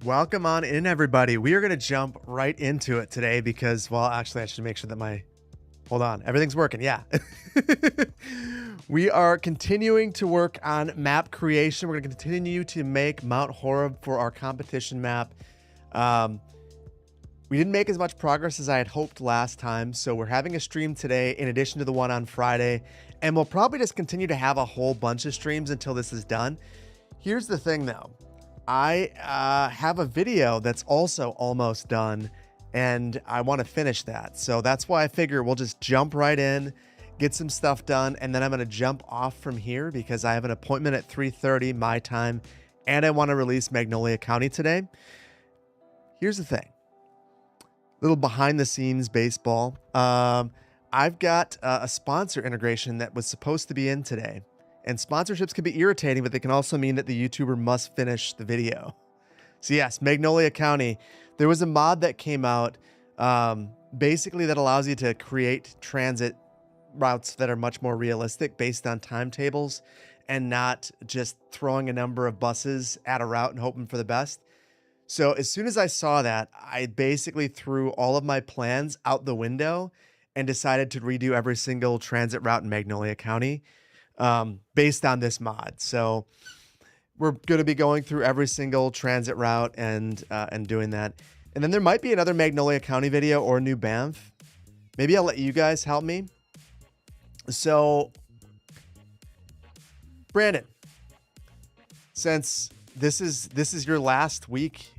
Welcome on in, everybody. We are going to jump right into it today because, well, actually, I should make sure that hold on, everything's working. Yeah. We are continuing to work on map creation. We're going to continue to make Mount Horeb for our competition map. We didn't make as much progress as I had hoped last time, so we're having a stream today in addition to the one on Friday, and we'll probably just continue to have a whole bunch of streams until this is done. Here's the thing, though. I have a video that's also almost done, and I want to finish that. So that's why I figure we'll just jump right in, get some stuff done, and then I'm going to jump off from here because I have an appointment at 3:30 my time, and I want to release Magnolia County today. Here's the thing. Little behind-the-scenes baseball. I've got a sponsor integration that was supposed to be in today. And sponsorships can be irritating, but they can also mean that the YouTuber must finish the video. So yes, Magnolia County. There was a mod that came out basically that allows you to create transit routes that are much more realistic based on timetables and not just throwing a number of buses at a route and hoping for the best. So as soon as I saw that, I basically threw all of my plans out the window and decided to redo every single transit route in Magnolia County. Based on this mod. So we're going to be going through every single transit route and doing that. And then there might be another Magnolia County video or New Banff. Maybe I'll let you guys help me. So Brandon, since this is your last week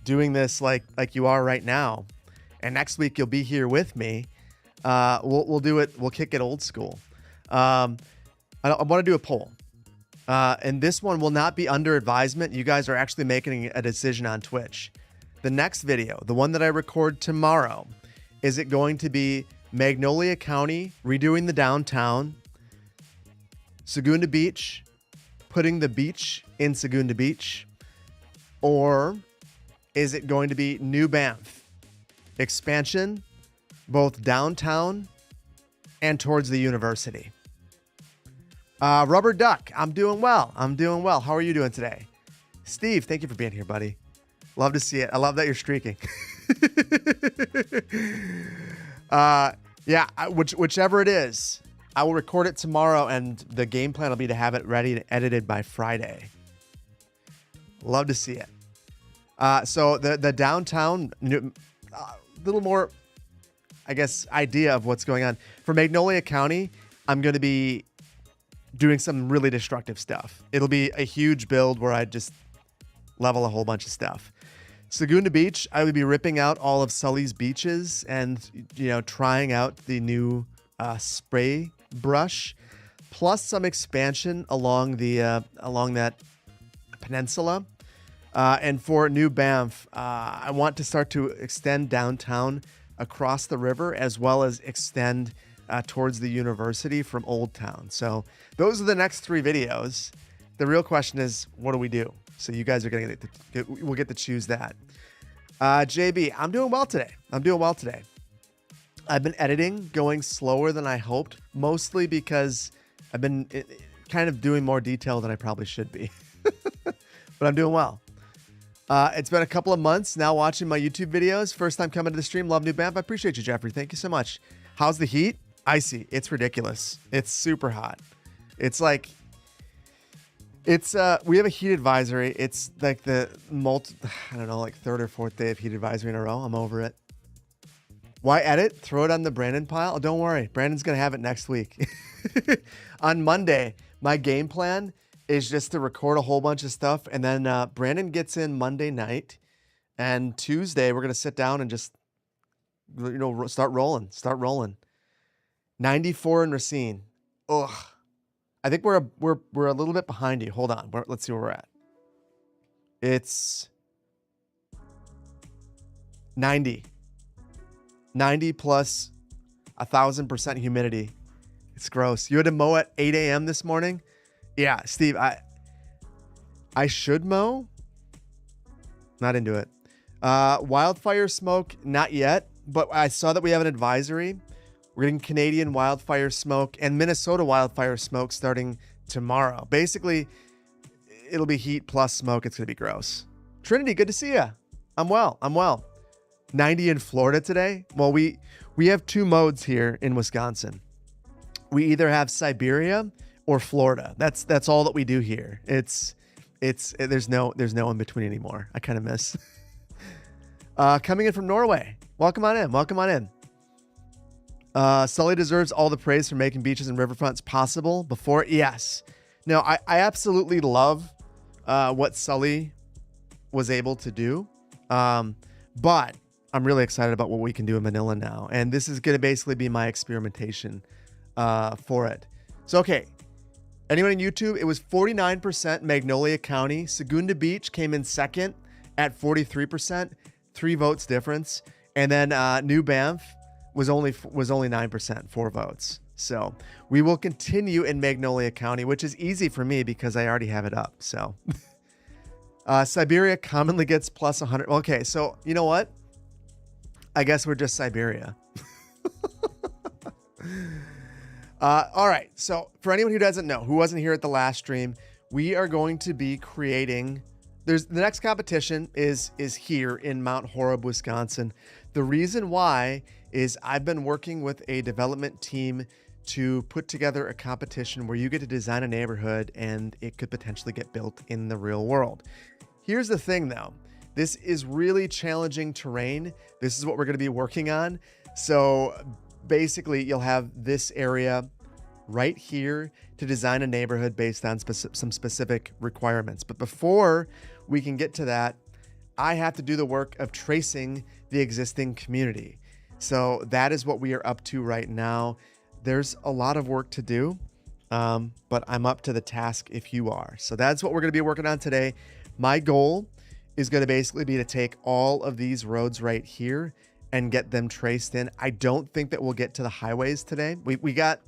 doing this like you are right now, and next week you'll be here with me, we'll do it. We'll kick it old school. I want to do a poll. And this one will not be under advisement. You guys are actually making a decision on Twitch. The next video, the one that I record tomorrow, is it going to be Magnolia County redoing the downtown, Segunda Beach, putting the beach in Segunda Beach, or is it going to be New Banff expansion, both downtown and towards the university? Rubber Duck, I'm doing well. How are you doing today? Steve, thank you for being here, buddy. Love to see it. I love that you're streaking. Whichever it is, I will record it tomorrow, and the game plan will be to have it ready and edited by Friday. Love to see it. So the downtown, little more, I guess, idea of what's going on. For Magnolia County, I'm going to be doing some really destructive stuff. It'll be a huge build where I just level a whole bunch of stuff. Segunda Beach, I would be ripping out all of Sully's beaches and, trying out the new spray brush, plus some expansion along that peninsula. And for New Banff, I want to start to extend downtown across the river, as well as extend towards the university from Old Town. So those are the next 3 videos. The real question is, what do we do? So you guys are going to we'll get to choose that. JB, I'm doing well today. I've been editing, going slower than I hoped, mostly because I've been kind of doing more detail than I probably should be. But I'm doing well. It's been a couple of months now watching my YouTube videos. First time coming to the stream. Love New Banff. I appreciate you, Jeffrey. Thank you so much. How's the heat? Icy. It's ridiculous. It's super hot. It's like, we have a heat advisory. It's like the third or fourth day of heat advisory in a row. I'm over it. Why edit? Throw it on the Brandon pile? Oh, don't worry. Brandon's going to have it next week. On Monday, my game plan is just to record a whole bunch of stuff. And then Brandon gets in Monday night. And Tuesday, we're going to sit down and just, start rolling. 94 in Racine. Ugh. I think we're a little bit behind you. Hold on. Let's see where we're at. It's 90. 90 plus 1,000% humidity. It's gross. You had to mow at 8 a.m. this morning? Yeah, Steve, I should mow. Not into it. Wildfire smoke, not yet. But I saw that we have an advisory. We're getting Canadian wildfire smoke and Minnesota wildfire smoke starting tomorrow. Basically, it'll be heat plus smoke. It's going to be gross. Trinity, good to see you. I'm well. 90 in Florida today. Well, we have two modes here in Wisconsin. We either have Siberia or Florida. That's all that we do here. There's no in between anymore. I kind of miss. Coming in from Norway. Welcome on in. Sully deserves all the praise for making beaches and riverfronts possible before. Yes. No, I absolutely love what Sully was able to do. But I'm really excited about what we can do in Manila now. And this is going to basically be my experimentation for it. So, okay. Anyone on YouTube? It was 49% Magnolia County. Segunda Beach came in second at 43%. 3 votes difference. And then New Banff was only 9%, 4 votes. So we will continue in Magnolia County, which is easy for me because I already have it up. So Siberia commonly gets plus 100. Okay, so you know what? I guess we're just Siberia. All right. So for anyone who doesn't know, who wasn't here at the last stream, we are going to be creating. The next competition is here in Mount Horeb, Wisconsin. The reason why is I've been working with a development team to put together a competition where you get to design a neighborhood and it could potentially get built in the real world. Here's the thing though. This is really challenging terrain. This is what we're going to be working on. So basically you'll have this area right here to design a neighborhood based on some specific requirements. But before we can get to that, I have to do the work of tracing the existing community. So that is what we are up to right now. There's a lot of work to do, but I'm up to the task if you are. So that's what we're going to be working on today. My goal is going to basically be to take all of these roads right here and get them traced in. I don't think that we'll get to the highways today. We've got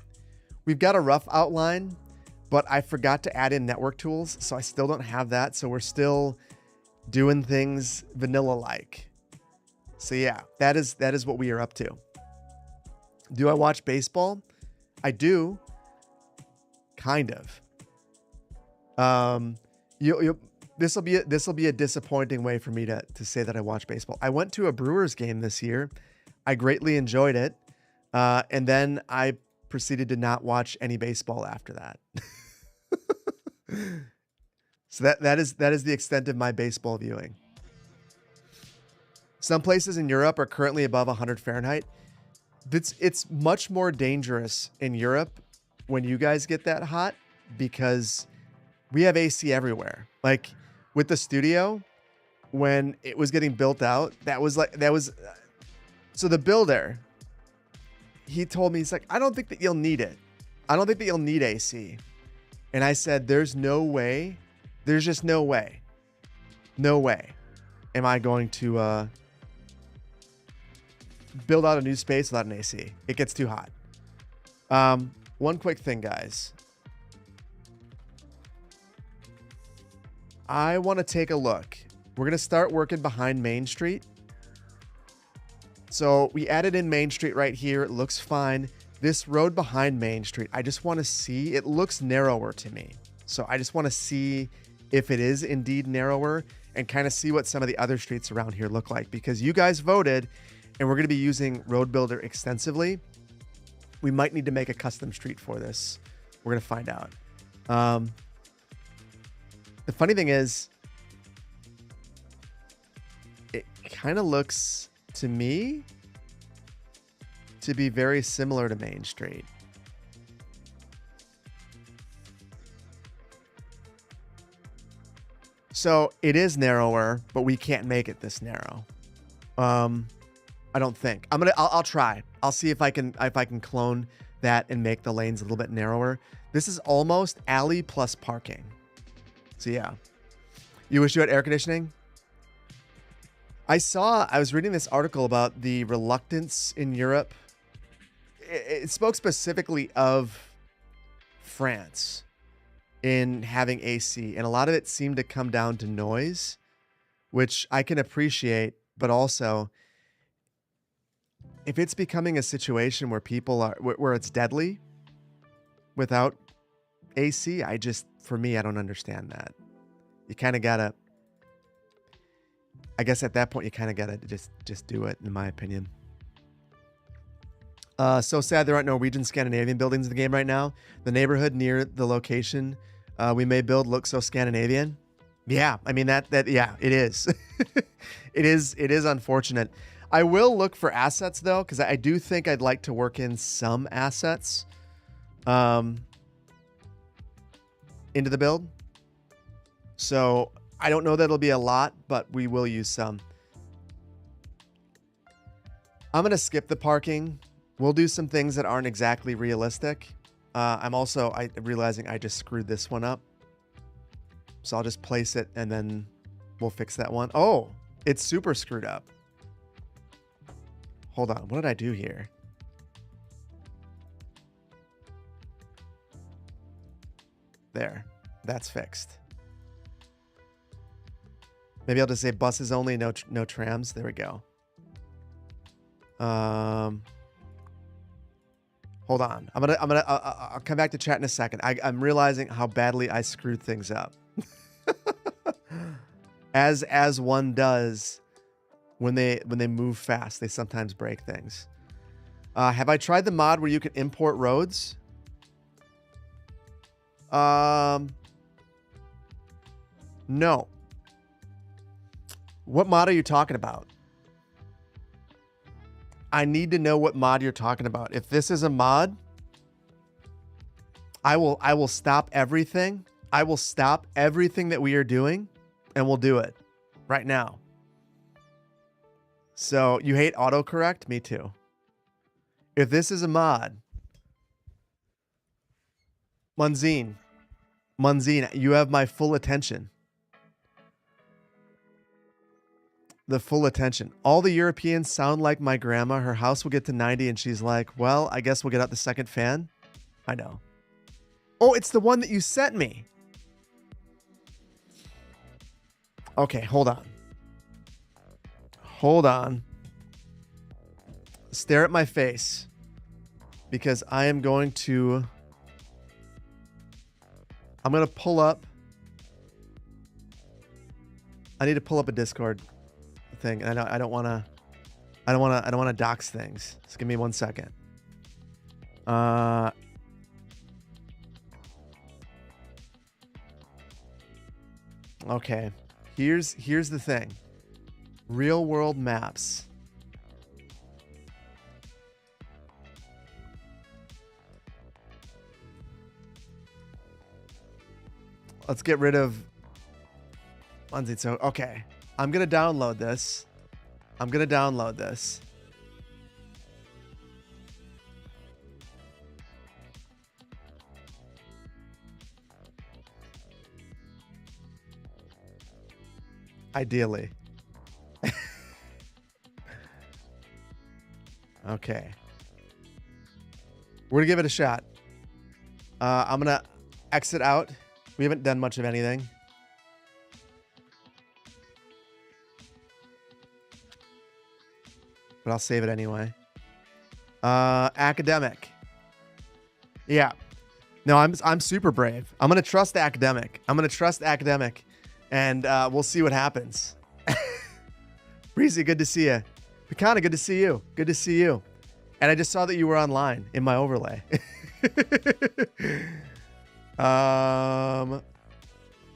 a rough outline, but I forgot to add in network tools, so I still don't have that. So we're still doing things vanilla-like. So yeah, that is what we are up to. Do I watch baseball? I do. Kind of. This will be a disappointing way for me to say that I watch baseball. I went to a Brewers game this year. I greatly enjoyed it. And then I proceeded to not watch any baseball after that. So that is the extent of my baseball viewing. Some places in Europe are currently above 100 Fahrenheit. It's much more dangerous in Europe when you guys get that hot because we have AC everywhere. Like with the studio, when it was getting built out, so the builder, he told me, he's like, I don't think that you'll need it. I don't think that you'll need AC. And I said, there's no way. There's just no way. No way am I going to build out a new space without an AC. It gets too hot. One quick thing, guys. I want to take a look. We're going to start working behind Main Street. So we added in Main Street right here. It looks fine. This road behind Main Street, I just want to see. It looks narrower to me. So I just want to see if it is indeed narrower and kind of see what some of the other streets around here look like, because you guys voted and we're going to be using Road Builder extensively. We might need to make a custom street for this. We're going to find out. The funny thing is, it kind of looks to me to be very similar to Main Street. So it is narrower, but we can't make it this narrow. I don't think. I'll try. I'll see if I can clone that and make the lanes a little bit narrower. This is almost alley plus parking. So yeah. You wish you had air conditioning? I was reading this article about the reluctance in Europe. It spoke specifically of France in having AC, and a lot of it seemed to come down to noise, which I can appreciate, but also if it's becoming a situation where where it's deadly without AC, for me, I don't understand that. You kind of gotta, I guess at that point you kind of gotta just do it, in my opinion. So sad there aren't Norwegian Scandinavian buildings in the game right now. The neighborhood near the location we may build looks so Scandinavian. Yeah, I mean that yeah, it is. it is unfortunate. I will look for assets though, because I do think I'd like to work in some assets into the build. So I don't know that it'll be a lot, but we will use some. I'm gonna skip the parking. We'll do some things that aren't exactly realistic. I'm realizing I just screwed this one up. So I'll just place it and then we'll fix that one. Oh, it's super screwed up. Hold on. What did I do here? There. That's fixed. Maybe I'll just say buses only, no trams. There we go. Hold on. I'll come back to chat in a second. I'm realizing how badly I screwed things up. As one does when they move fast, they sometimes break things. Have I tried the mod where you can import roads? No. What mod are you talking about? I need to know what mod you're talking about. If this is a mod, I will stop everything. I will stop everything that we are doing and we'll do it right now. So you hate autocorrect? Me too. If this is a mod, Munzine, you have my full attention. The full attention. All the Europeans sound like my grandma. Her house will get to 90 and she's like, well, I guess we'll get out the second fan. I know. Oh, it's the one that you sent me. Okay, hold on. Hold on. Stare at my face because I'm going to pull up. I need to pull up a Discord thing. And I don't want to dox things. Just give me 1 second. Okay. Here's the thing. Real world maps. Let's get rid of so okay. I'm going to download this. Ideally. Okay. We're going to give it a shot. I'm going to exit out. We haven't done much of anything. But I'll save it anyway. Academic. Yeah. No, I'm super brave. I'm gonna trust academic. And we'll see what happens. Breezy, good to see you. Picana, good to see you. And I just saw that you were online in my overlay.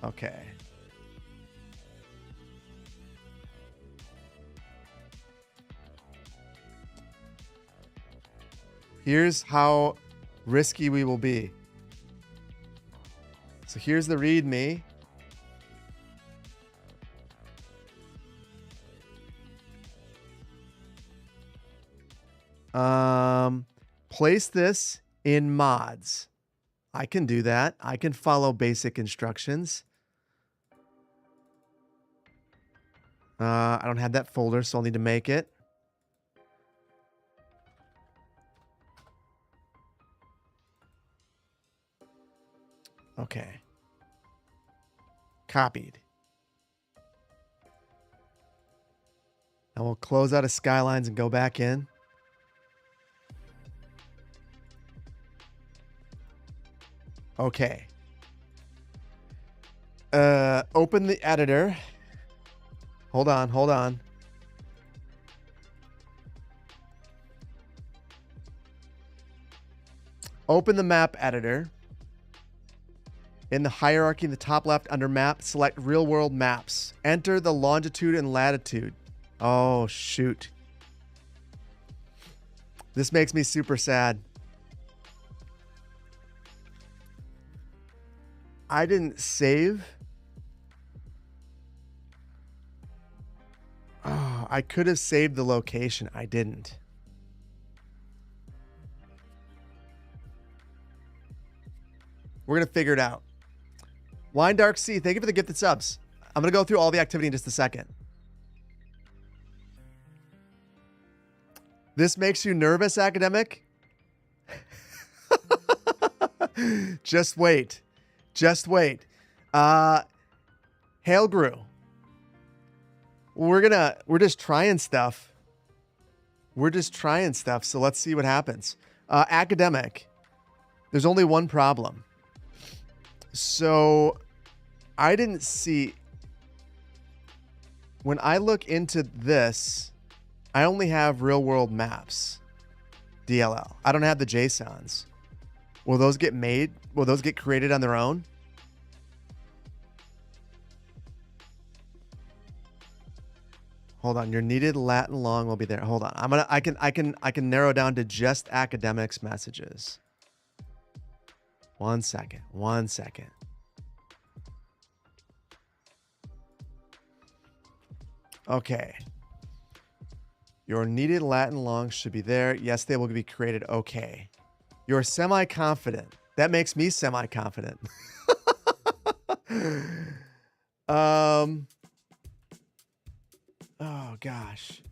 Okay. Here's how risky we will be. So here's the README. Place this in mods. I can do that. I can follow basic instructions. I don't have that folder, so I'll need to make it. Okay. Copied. Now we'll close out of Skylines and go back in. Okay. Open the editor. Hold on, hold on. Open the map editor. In the hierarchy in the top left under map, select real world maps. Enter the longitude and latitude. Oh, shoot. This makes me super sad. I didn't save. Oh, I could have saved the location. I didn't. We're going to figure it out. Wine Dark Sea, thank you for the gifted subs. I'm going to go through all the activity in just a second. This makes you nervous, academic? Just wait. Just wait. Hail Grew. We're just trying stuff. We're just trying stuff. So let's see what happens. Academic. There's only one problem. So I didn't see, when I look into this, I only have real world maps, DLL. I don't have the JSONs. Will those get made? Will those get created on their own? Hold on. Your needed Latin long will be there. Hold on. I can narrow down to just academics messages. One second. Okay. Your needed Latin long should be there. Yes, they will be created. Okay. You're semi-confident. That makes me semi-confident. Oh, gosh.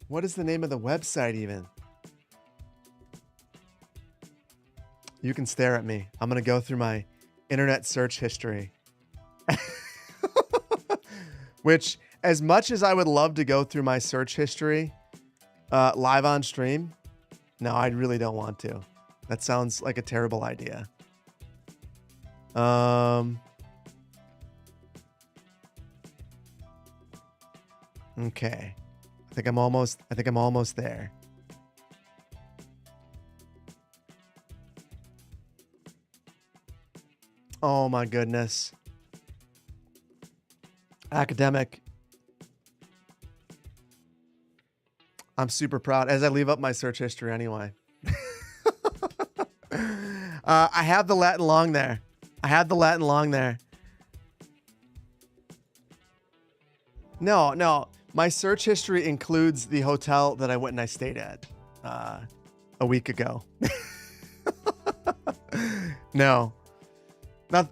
What is the name of the website even? You can stare at me. I'm going to go through my internet search history. Which, as much as I would love to go through my search history live on stream, no, I really don't want to. That sounds like a terrible idea. Okay. I think I'm almost there. Oh my goodness. Academic. I'm super proud as I leave up my search history anyway. I have the Latin long there. No. My search history includes the hotel that I went and I stayed at a week ago. No.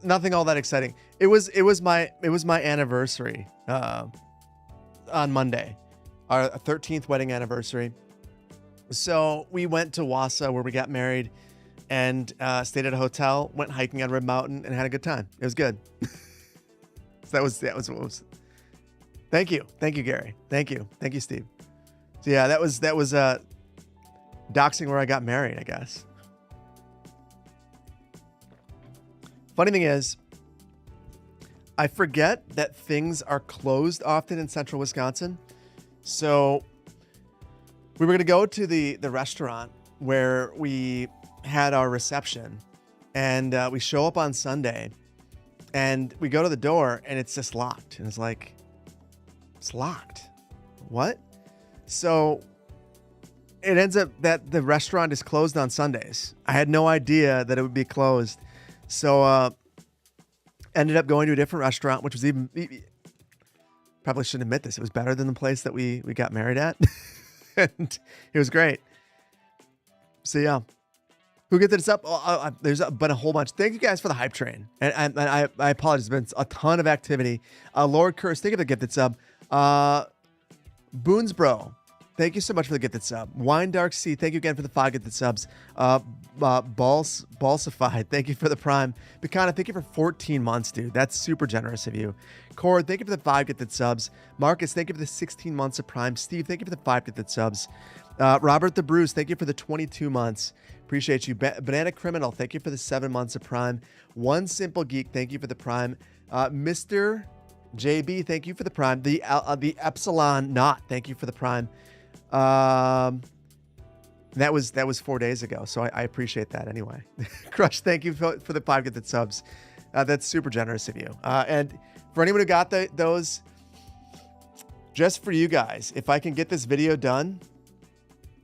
Nothing all that exciting. It was my anniversary on Monday, our 13th wedding anniversary. So we went to Wausau where we got married and stayed at a hotel, went hiking on Red Mountain and had a good time. It was good. So that was what was. Thank you, Gary. Thank you, Steve. So yeah, that was doxing where I got married, I guess. Funny thing is, I forget that things are closed often in central Wisconsin. So we were going to go to the restaurant where we had our reception, and we show up on Sunday and we go to the door and it's just locked. And it's like, it's locked. What? So it ends up that the restaurant is closed on Sundays. I had no idea that it would be closed. So ended up going to a different restaurant, which was probably shouldn't admit this. It was better than the place that we got married at. And it was great. So yeah. Who gets this up? There's been a whole bunch. Thank you guys for the hype train. And I apologize. There's been a ton of activity. Lord Curse, thank you for the gifted sub. Boonsbro, thank you so much for the gifted sub. Wine Dark Sea, thank you again for the 5 gifted subs. Balsified, thank you for the prime. Bikana, thank you for 14 months, dude. That's super generous of you. Cord, thank you for the 5 gifted subs. Marcus, thank you for the 16 months of prime. Steve, thank you for the 5 gifted subs. Robert the Bruce, thank you for the 22 months. Appreciate you. Banana Criminal, thank you for the 7 months of Prime. One Simple Geek, thank you for the Prime. Mr. JB, thank you for the Prime. The Epsilon Not, thank you for the Prime. That was 4 days ago, so I appreciate that anyway. Crush, thank you for the 5 gifted subs. That's super generous of you. And for anyone who got those, just for you guys, if I can get this video done,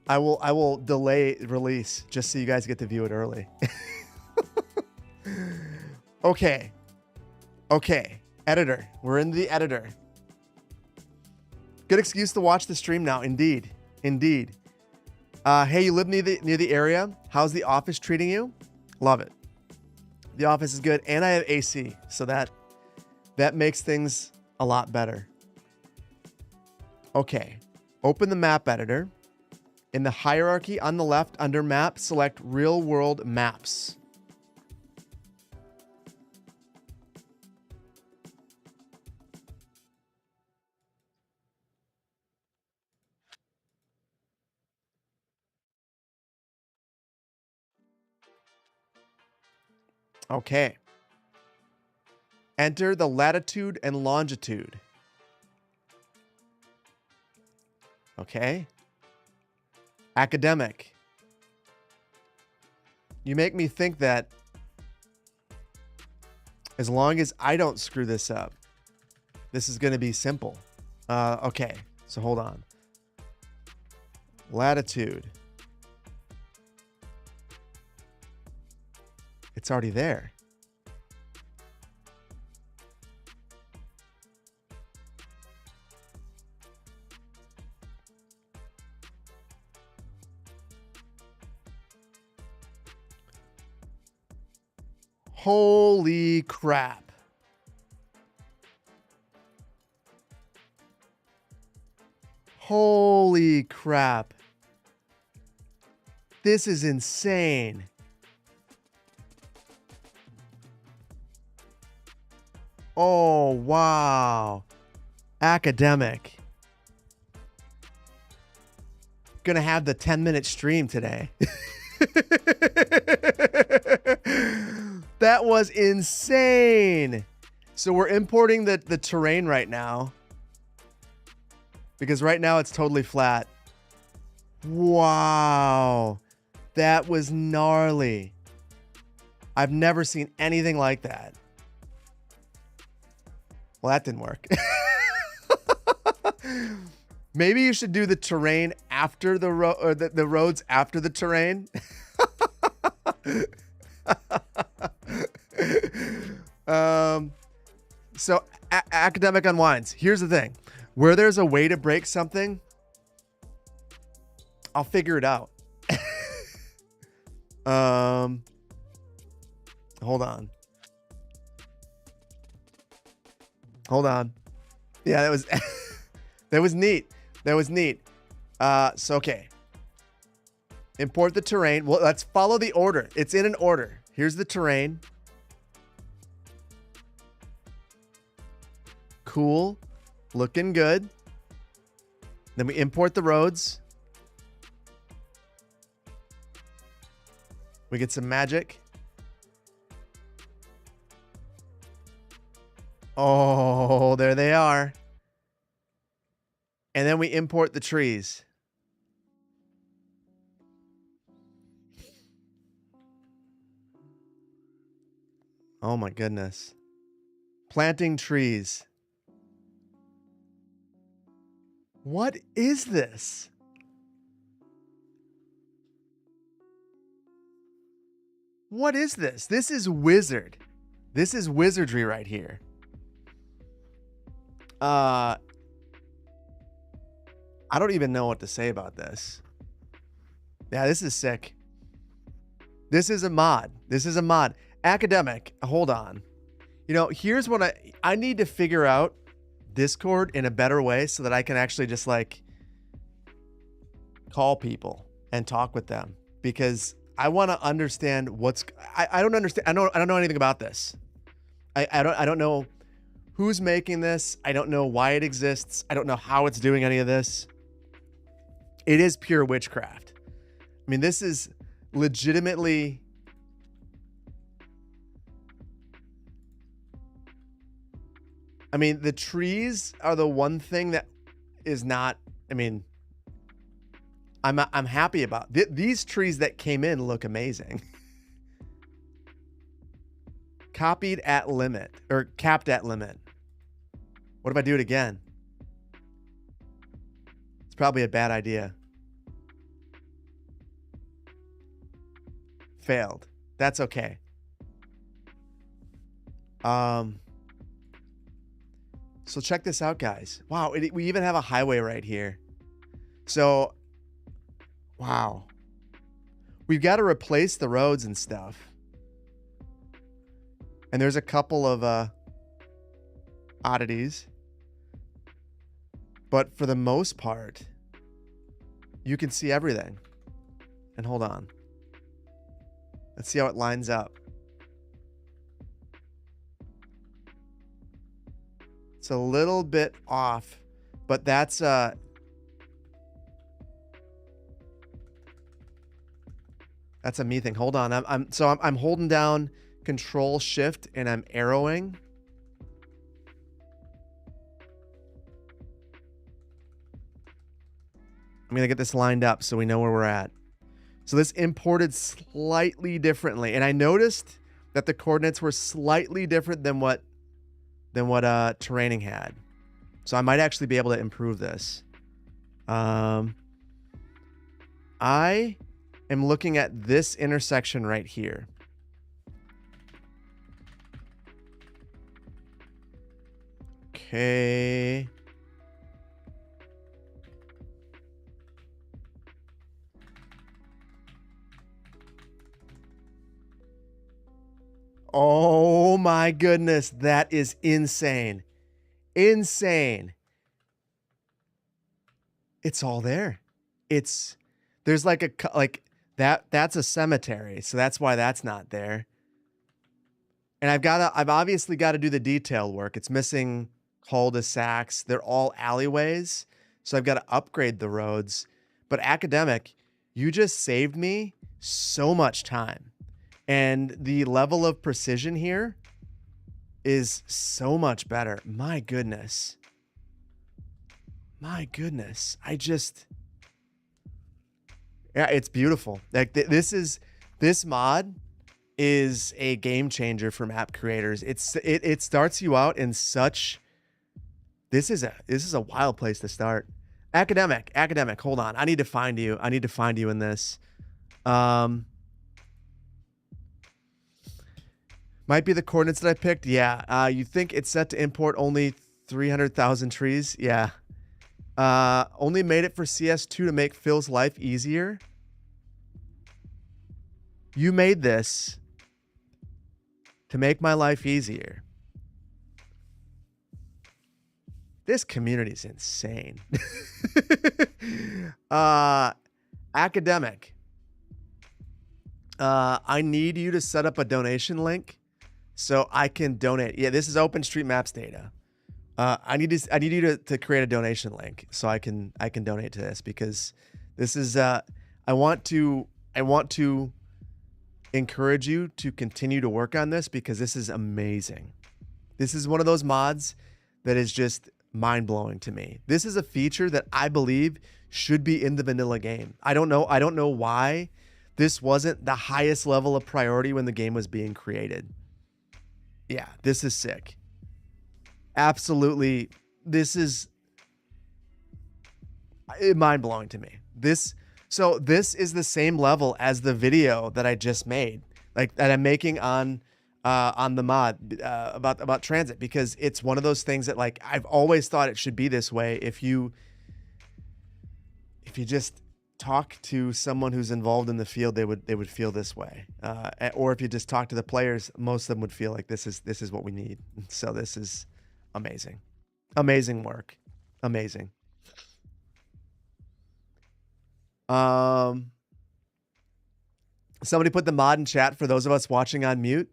I will delay release just so you guys get to view it early. Okay. Editor. We're in the editor. Good excuse to watch the stream now. Indeed. Hey, you live near the area? How's the office treating you? Love it. The office is good, and I have AC, so that makes things a lot better. Okay. Open the map editor. In the hierarchy on the left, under map, select real world maps. Okay. Enter the latitude and longitude. Okay. Academic. You make me think that as long as I don't screw this up, this is going to be simple. Okay, so hold on. Latitude. It's already there. Holy crap. Holy crap. This is insane. Oh, wow. Academic. Gonna have the 10-minute stream today. That was insane. So we're importing the terrain right now, because right now it's totally flat. Wow. That was gnarly. I've never seen anything like that. Well, that didn't work. Maybe you should do the terrain after the road, or the roads after the terrain. So academic unwinds. Here's the thing. Where there's a way to break something, I'll figure it out. Hold on. Yeah, that was that was neat. So okay. Import the terrain. Well, let's follow the order. It's in an order. Here's the terrain. Cool. Looking good. Then we import the roads. We get some magic. Oh, there they are. And then we import the trees. Oh my goodness. Planting trees. What is this? What is this? This is wizard. This is wizardry right here. I don't even know what to say about this. Yeah, this is sick. This is a mod. Academic, hold on. You know, here's what I need to figure out Discord in a better way so that I can actually just like call people and talk with them, because I want to understand I don't understand. I don't know anything about this. I don't know who's making this. I don't know why it exists. I don't know how it's doing any of this. It is pure witchcraft. I mean, this is legitimately, I mean, the trees are the one thing that is not, I mean, I'm happy about. These trees that came in look amazing. Copied at limit, or capped at limit. What if I do it again? It's probably a bad idea. Failed. That's okay. So check this out, guys. Wow, we even have a highway right here. So, wow. We've got to replace the roads and stuff. And there's a couple of oddities. But for the most part, you can see everything. And hold on. Let's see how it lines up. It's a little bit off, but that's a me thing. Hold on. I'm holding down Control Shift and I'm arrowing. I'm going to get this lined up so we know where we're at. So this imported slightly differently. And I noticed that the coordinates were slightly different than what terraining had. So I might actually be able to improve this. I am looking at this intersection right here. Okay. Oh my goodness, that is insane. Insane. It's all there. There's like that's a cemetery, so that's why that's not there. And I've obviously got to do the detail work. It's missing cul-de-sacs. They're all alleyways, so I've got to upgrade the roads. But Academic, you just saved me so much time. And the level of precision here is so much better. My goodness. My goodness. Yeah, it's beautiful. Like this mod is a game changer for map creators. It starts you out in such, this is a wild place to start. Academic, hold on. I need to find you. I need to find you in this. Might be the coordinates that I picked. Yeah. You think it's set to import only 300,000 trees? Yeah. Only made it for CS2 to make Phil's life easier. You made this to make my life easier. This community is insane. Academic. I need you to set up a donation link so I can donate. Yeah, this is OpenStreetMaps data. I need you to create a donation link so I can donate to this, because this is I want to encourage you to continue to work on this, because this is amazing. This is one of those mods that is just mind-blowing to me. This is a feature that I believe should be in the vanilla game. I don't know why this wasn't the highest level of priority when the game was being created. Yeah, this is sick. Absolutely. This is mind-blowing to me. This is the same level as the video that I just made, like that I'm making on the mod about transit, because it's one of those things that, like, I've always thought it should be this way. If you just talk to someone who's involved in the field, they would feel this way. Or if you just talk to the players, most of them would feel like this is what we need. So this is amazing. Amazing work. Amazing. Somebody put the mod in chat for those of us watching on mute.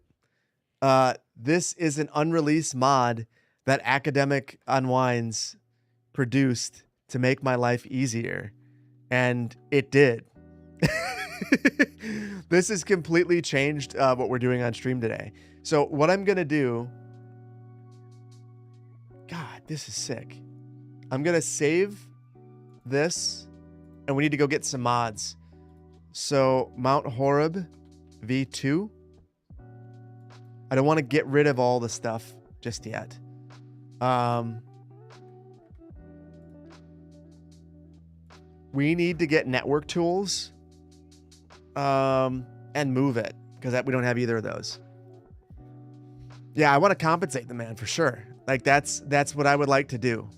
This is an unreleased mod that Academic Unwinds produced to make my life easier. And it did. This has completely changed what we're doing on stream today. So what I'm going to do... God, this is sick. I'm going to save this, and we need to go get some mods. So Mount Horeb V2. I don't want to get rid of all the stuff just yet. We need to get network tools and move it, because we don't have either of those. Yeah, I want to compensate the man for sure. Like that's what I would like to do.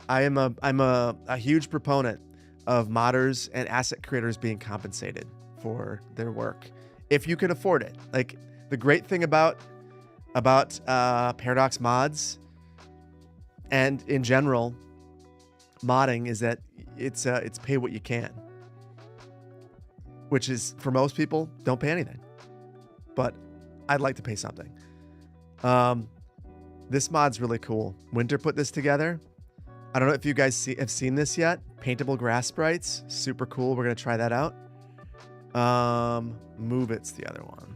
I'm a huge proponent of modders and asset creators being compensated for their work if you can afford it. Like the great thing about Paradox mods and in general modding is that it's pay what you can, which is for most people don't pay anything, but I'd like to pay something. This mod's really cool. Winter put this together. I don't know if you guys have seen this yet. Paintable grass sprites, super cool. We're gonna try that out. Move It's the other one.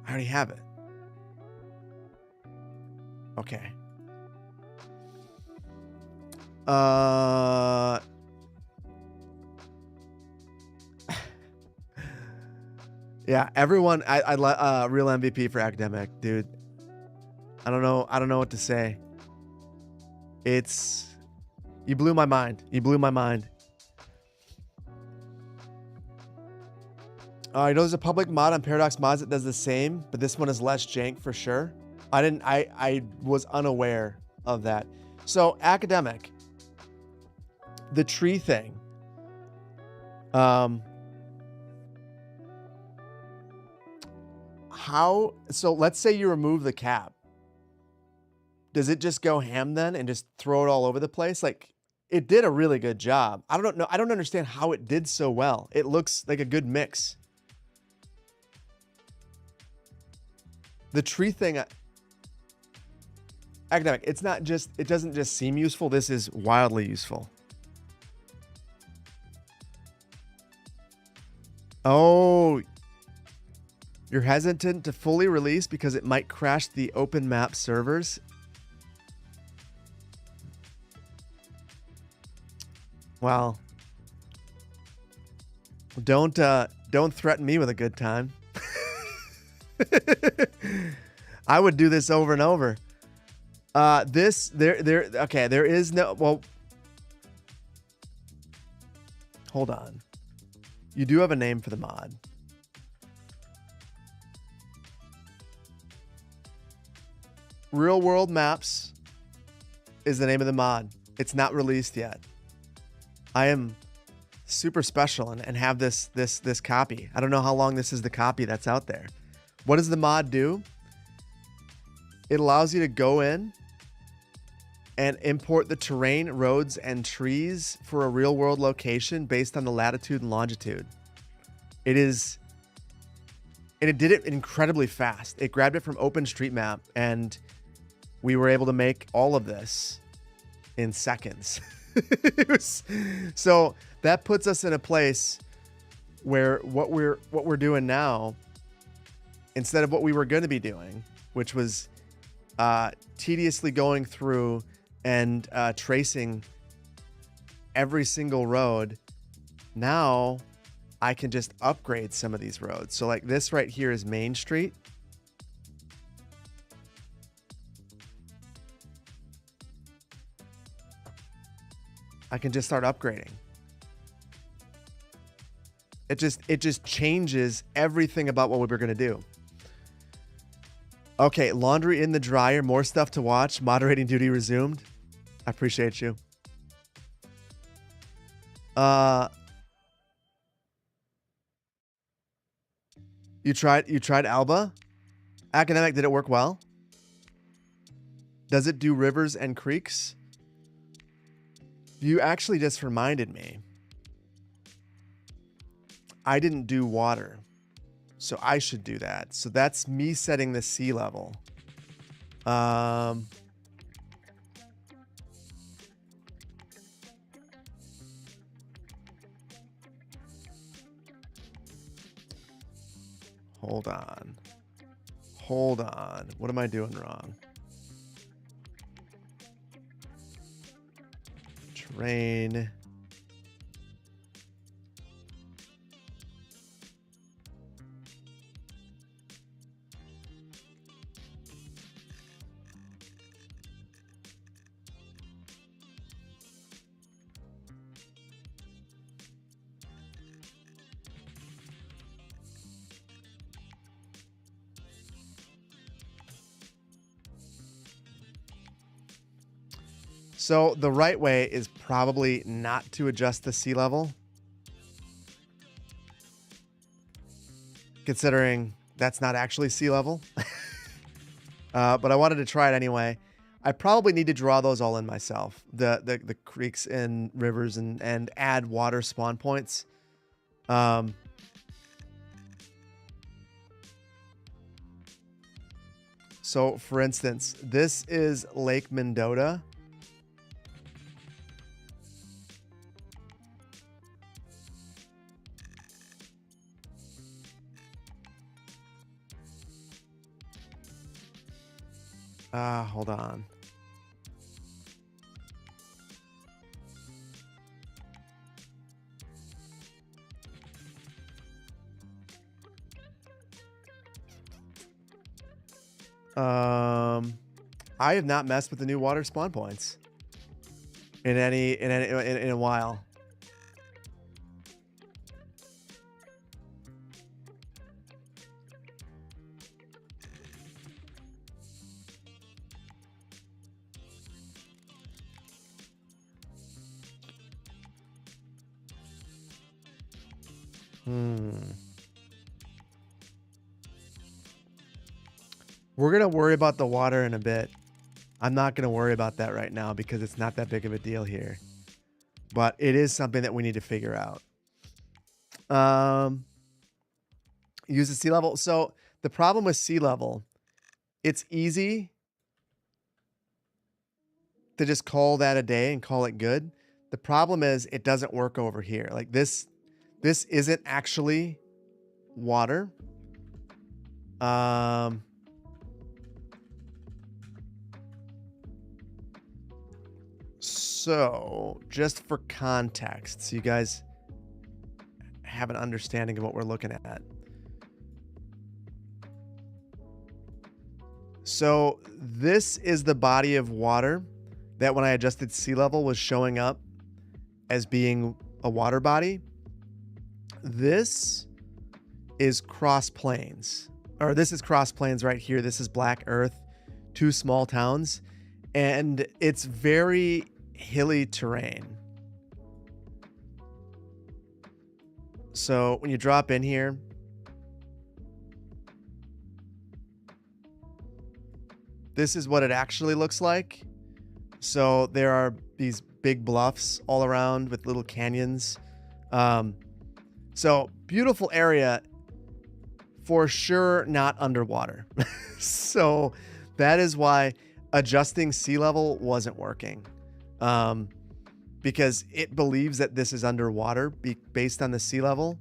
I already have it. Okay. Yeah, everyone. I real MVP for academic, dude. I don't know what to say. You blew my mind. You blew my mind. You know, there's a public mod on Paradox Mods that does the same, but this one is less jank for sure. I was unaware of that. So academic, the tree thing. So let's say you remove the cap. Does it just go ham then and just throw it all over the place? Like, it did a really good job. I don't know. I don't understand how it did so well. It looks like a good mix. The tree thing, academic, it doesn't just seem useful. This is wildly useful. Oh, you're hesitant to fully release because it might crash the open map servers. Well, don't threaten me with a good time. I would do this over and over. Okay, there is no, well, hold on. You do have a name for the mod. Real World Maps is the name of the mod. It's not released yet. I am super special and have this copy. I don't know how long this is the copy that's out there. What does the mod do? It allows you to go in and import the terrain, roads, and trees for a real world location based on the latitude and longitude. It did it incredibly fast. It grabbed it from OpenStreetMap, and we were able to make all of this in seconds. So that puts us in a place where what we're doing now, instead of what we were going to be doing, which was tediously going through and tracing every single road, now I can just upgrade some of these roads. So like this right here is Main Street. I can just start upgrading. It just changes everything about what we were going to do. Okay, laundry in the dryer, more stuff to watch. Moderating duty resumed. I appreciate you. You tried Alba? Academic, did it work well? Does it do rivers and creeks? You actually just reminded me. I didn't do water, so I should do that. So that's me setting the sea level. Hold on. Hold on. What am I doing wrong? Terrain. So the right way is probably not to adjust the sea level, considering that's not actually sea level. But I wanted to try it anyway. I probably need to draw those all in myself, the creeks and rivers, and add water spawn points. So for instance, this is Lake Mendota. Hold on. I have not messed with the new water spawn points in a while. We're going to worry about the water in a bit. I'm not going to worry about that right now because it's not that big of a deal here. But it is something that we need to figure out. Use the sea level. So the problem with sea level, it's easy to just call that a day and call it good. The problem is it doesn't work over here. Like this isn't actually water. So just for context, so you guys have an understanding of what we're looking at. So this is the body of water that when I adjusted sea level was showing up as being a water body. This is Cross Plains, or this is Cross Plains right here. This is Black Earth, two small towns, and it's very hilly terrain. So when you drop in here, this is what it actually looks like. So there are these big bluffs all around with little canyons. So beautiful area, for sure not underwater. So that is why adjusting sea level wasn't working. Because it believes that this is underwater based on the sea level.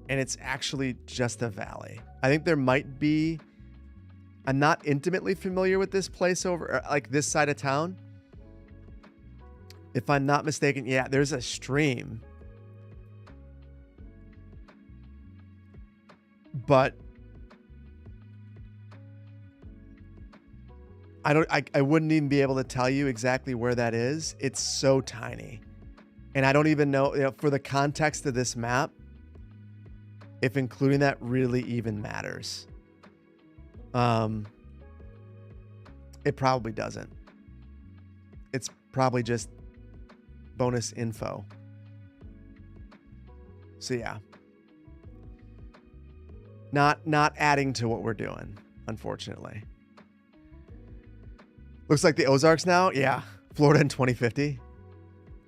And it's actually just a valley. I think there might be, I'm not intimately familiar with this place over, like this side of town. If I'm not mistaken, yeah, there's a stream. But I wouldn't even be able to tell you exactly where that is. It's so tiny. And I don't even know, for the context of this map, if including that really even matters. It probably doesn't. It's probably just bonus info. So yeah. Not adding to what we're doing, unfortunately. Looks like the Ozarks now. Yeah. Florida in 2050.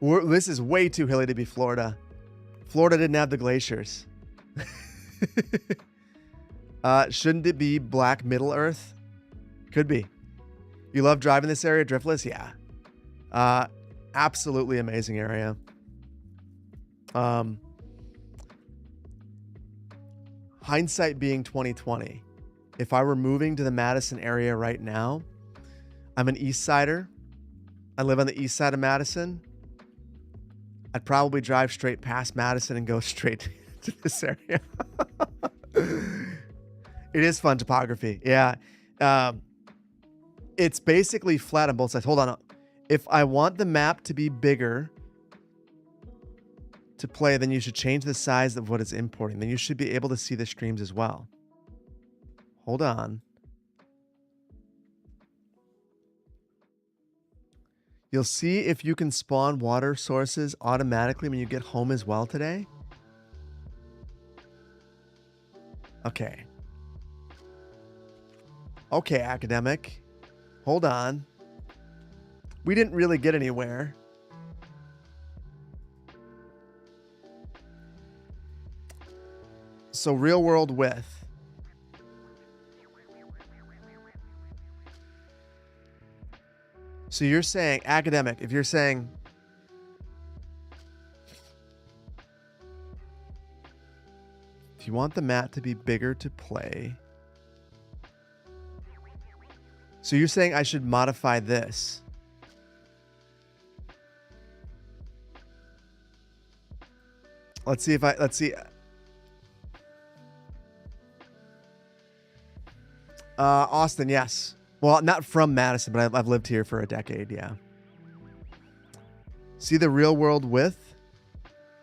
This is way too hilly to be Florida. Florida didn't have the glaciers. Shouldn't it be Black Middle Earth? Could be. You love driving this area, Driftless? Yeah. Absolutely amazing area. hindsight being 2020, if I were moving to the Madison area right now, I'm an East Sider. I live on the east side of Madison. I'd probably drive straight past Madison and go straight to this area. It is fun topography. Yeah. It's basically flat on both sides. Hold on. If I want the map to be bigger to play, then you should change the size of what it's importing. Then you should be able to see the streams as well. Hold on. You'll see if you can spawn water sources automatically when you get home as well today. Okay. Okay, academic. Hold on. We didn't really get anywhere. So real world width. So you're saying, academic, if you're saying, if you want the map to be bigger to play, so you're saying I should modify this. Let's see. Austin, yes. Well, not from Madison, but I've lived here for a decade, yeah. See the real world width?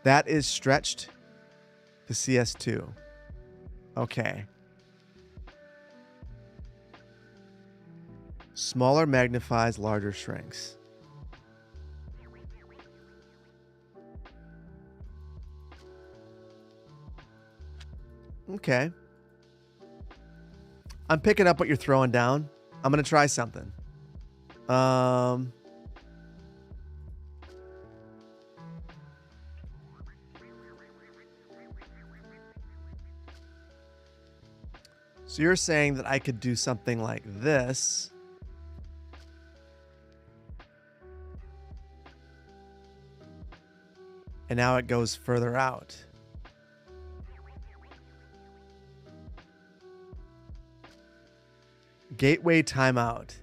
That is stretched to CS2. Okay. Smaller magnifies, larger shrinks. Okay. I'm picking up what you're throwing down. I'm going to try something. So you're saying that I could do something like this. And now it goes further out. Gateway timeout.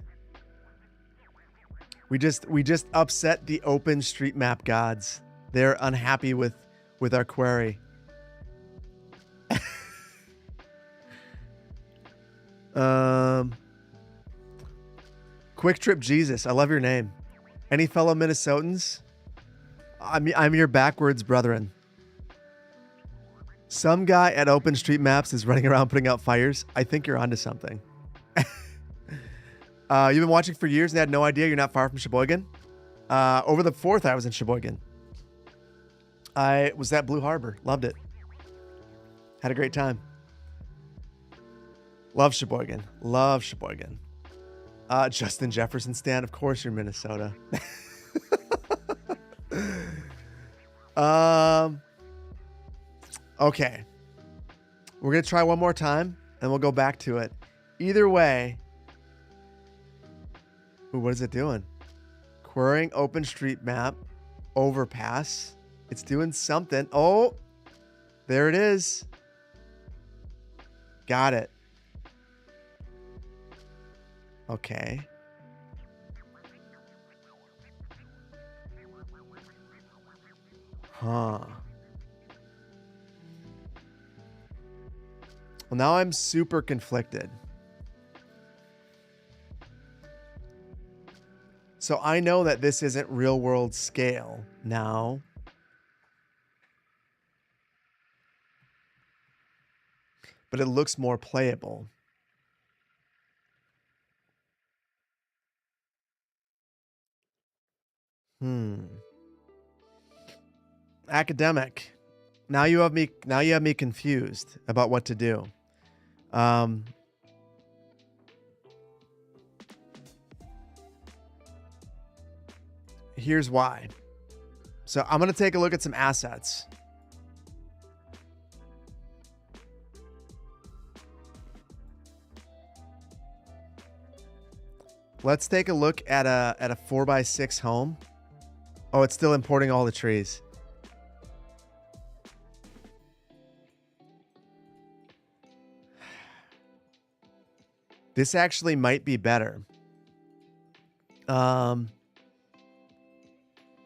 We just upset the OpenStreetMap gods. They're unhappy with our query. Quick Trip Jesus, I love your name. Any fellow Minnesotans? I'm your backwards brethren. Some guy at OpenStreetMaps is running around putting out fires. I think you're onto something. You've been watching for years and had no idea you're not far from Sheboygan. Over the 4th, I was in Sheboygan. I was at Blue Harbor. Loved it. Had a great time. Love Sheboygan. Love Sheboygan. Justin Jefferson Stan. Of course you're Minnesota. Okay. We're going to try one more time and we'll go back to it. Either way. Ooh, what is it doing? Querying OpenStreetMap overpass. It's doing something. Oh, there it is. Got it. Okay. Huh. Well, now I'm super conflicted. So I know that this isn't real world scale now. But it looks more playable. Academic. Now you have me confused about what to do. Here's why. So I'm going to take a look at some assets. Let's take a look at a 4x6 home. Oh, it's still importing all the trees. This actually might be better. And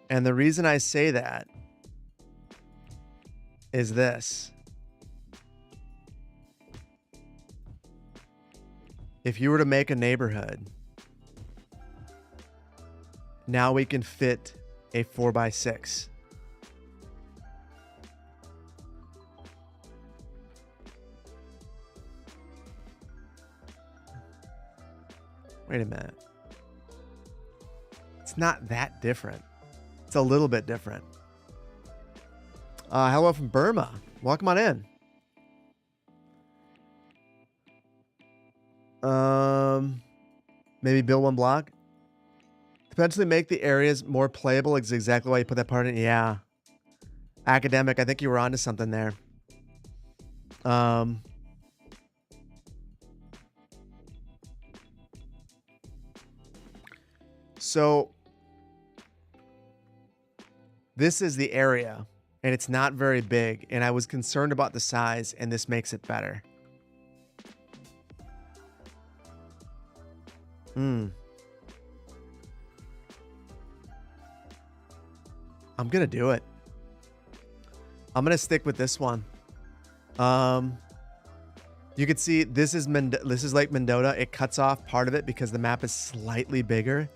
the reason I say that is this. If you were to make a neighborhood, now we can fit a 4x6. Wait a minute. It's not that different. It's a little bit different. Hello from Burma. Welcome on in. Maybe build one block. Potentially make the areas more playable is exactly why you put that part in. Yeah. Academic, I think you were onto something there. So this is the area, and it's not very big, and I was concerned about the size, and this makes it better. I'm gonna do it. I'm gonna stick with this one. You can see this is Lake Mendota. It cuts off part of it because the map is slightly bigger.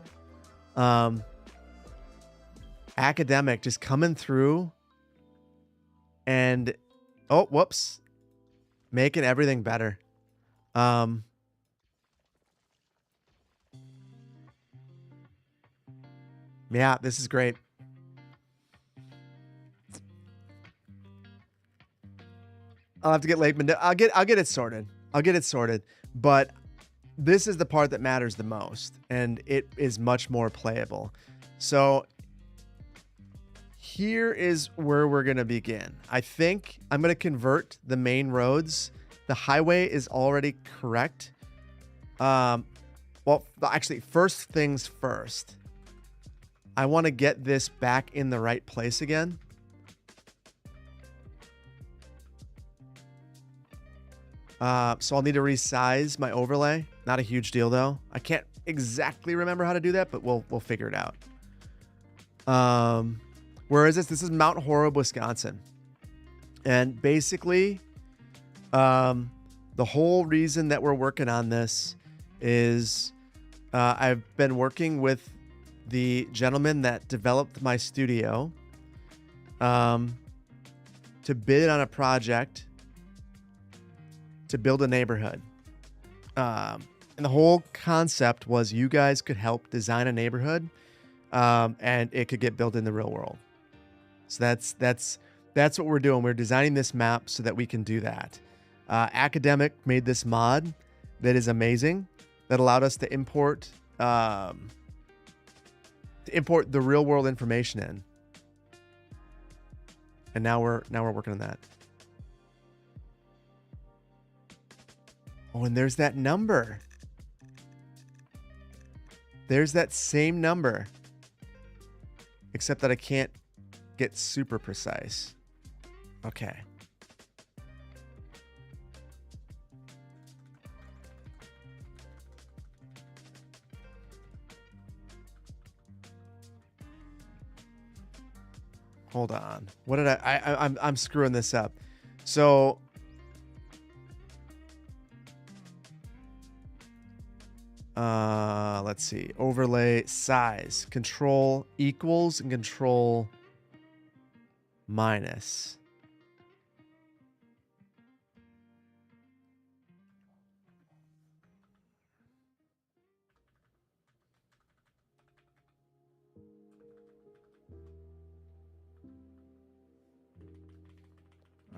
Academic just coming through and whoops, making everything better. Yeah, this is great. I'll have to get Lake Mendota. I'll get it sorted. I'll get it sorted. But this is the part that matters the most, and it is much more playable. So here is where we're going to begin. I think I'm going to convert the main roads. The highway is already correct. Well, actually, first things first. I want to get this back in the right place again. So I'll need to resize my overlay. Not a huge deal though. I can't exactly remember how to do that, but we'll figure it out. Where is this? This is Mount Horeb, Wisconsin. And basically, the whole reason that we're working on this is I've been working with the gentleman that developed my studio to bid on a project to build a neighborhood. And the whole concept was you guys could help design a neighborhood and it could get built in the real world. So that's what we're doing. We're designing this map so that we can do that. Academic made this mod that is amazing, that allowed us to import the real world information in. And now we're working on that. Oh, and there's that number. There's that same number. Except that I can't get super precise. Okay. Hold on. What did I'm screwing this up. So let's see. Overlay size. Control equals and control minus.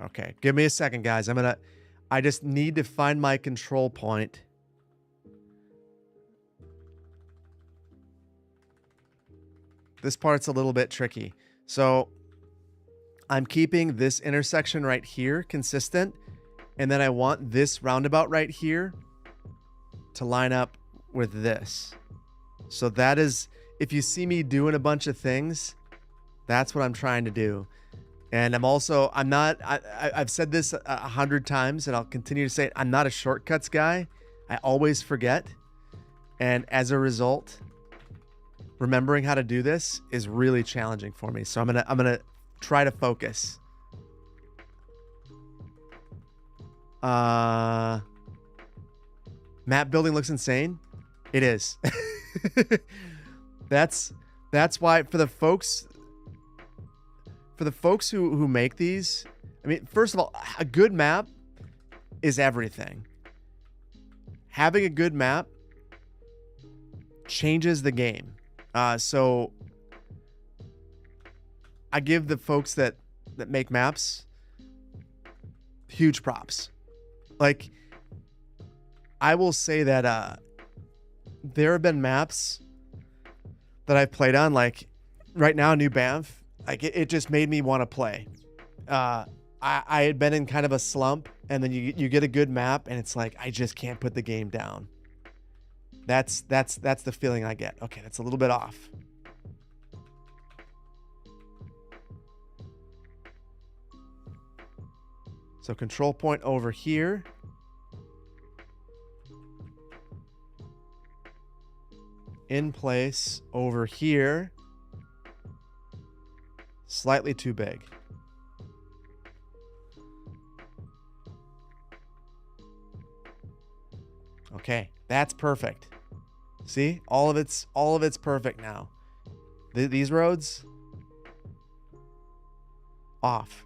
Okay, give me a second, guys. I just need to find my control point. This part's a little bit tricky. So I'm keeping this intersection right here consistent. And then I want this roundabout right here to line up with this. So that is, if you see me doing a bunch of things, that's what I'm trying to do. And I've said this 100 times and I'll continue to say it. I'm not a shortcuts guy. I always forget. And as a result, remembering how to do this is really challenging for me. So I'm gonna try to focus. Map building looks insane. It is. That's why for the folks who make these, I mean, first of all, a good map is everything. Having a good map changes the game. So I give the folks that make maps huge props. Like, I will say that there have been maps that I've played on, like right now, New Banff, like it just made me want to play. I had been in kind of a slump, and then you get a good map, and it's like, I just can't put the game down. That's the feeling I get. Okay, that's a little bit off. So control point over here. In place over here. Slightly too big. Okay, that's perfect. See, all of it's perfect now. These roads off.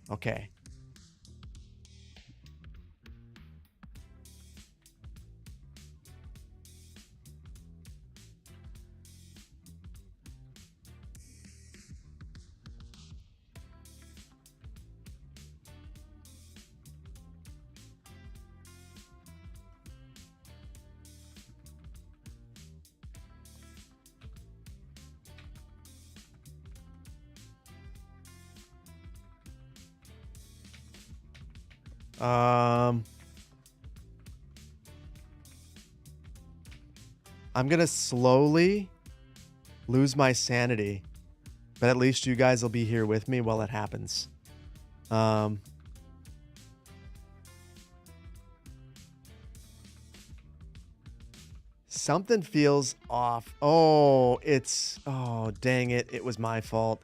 Okay. I'm gonna slowly lose my sanity, but at least you guys will be here with me while it happens. Something feels off. Oh, dang it. It was my fault.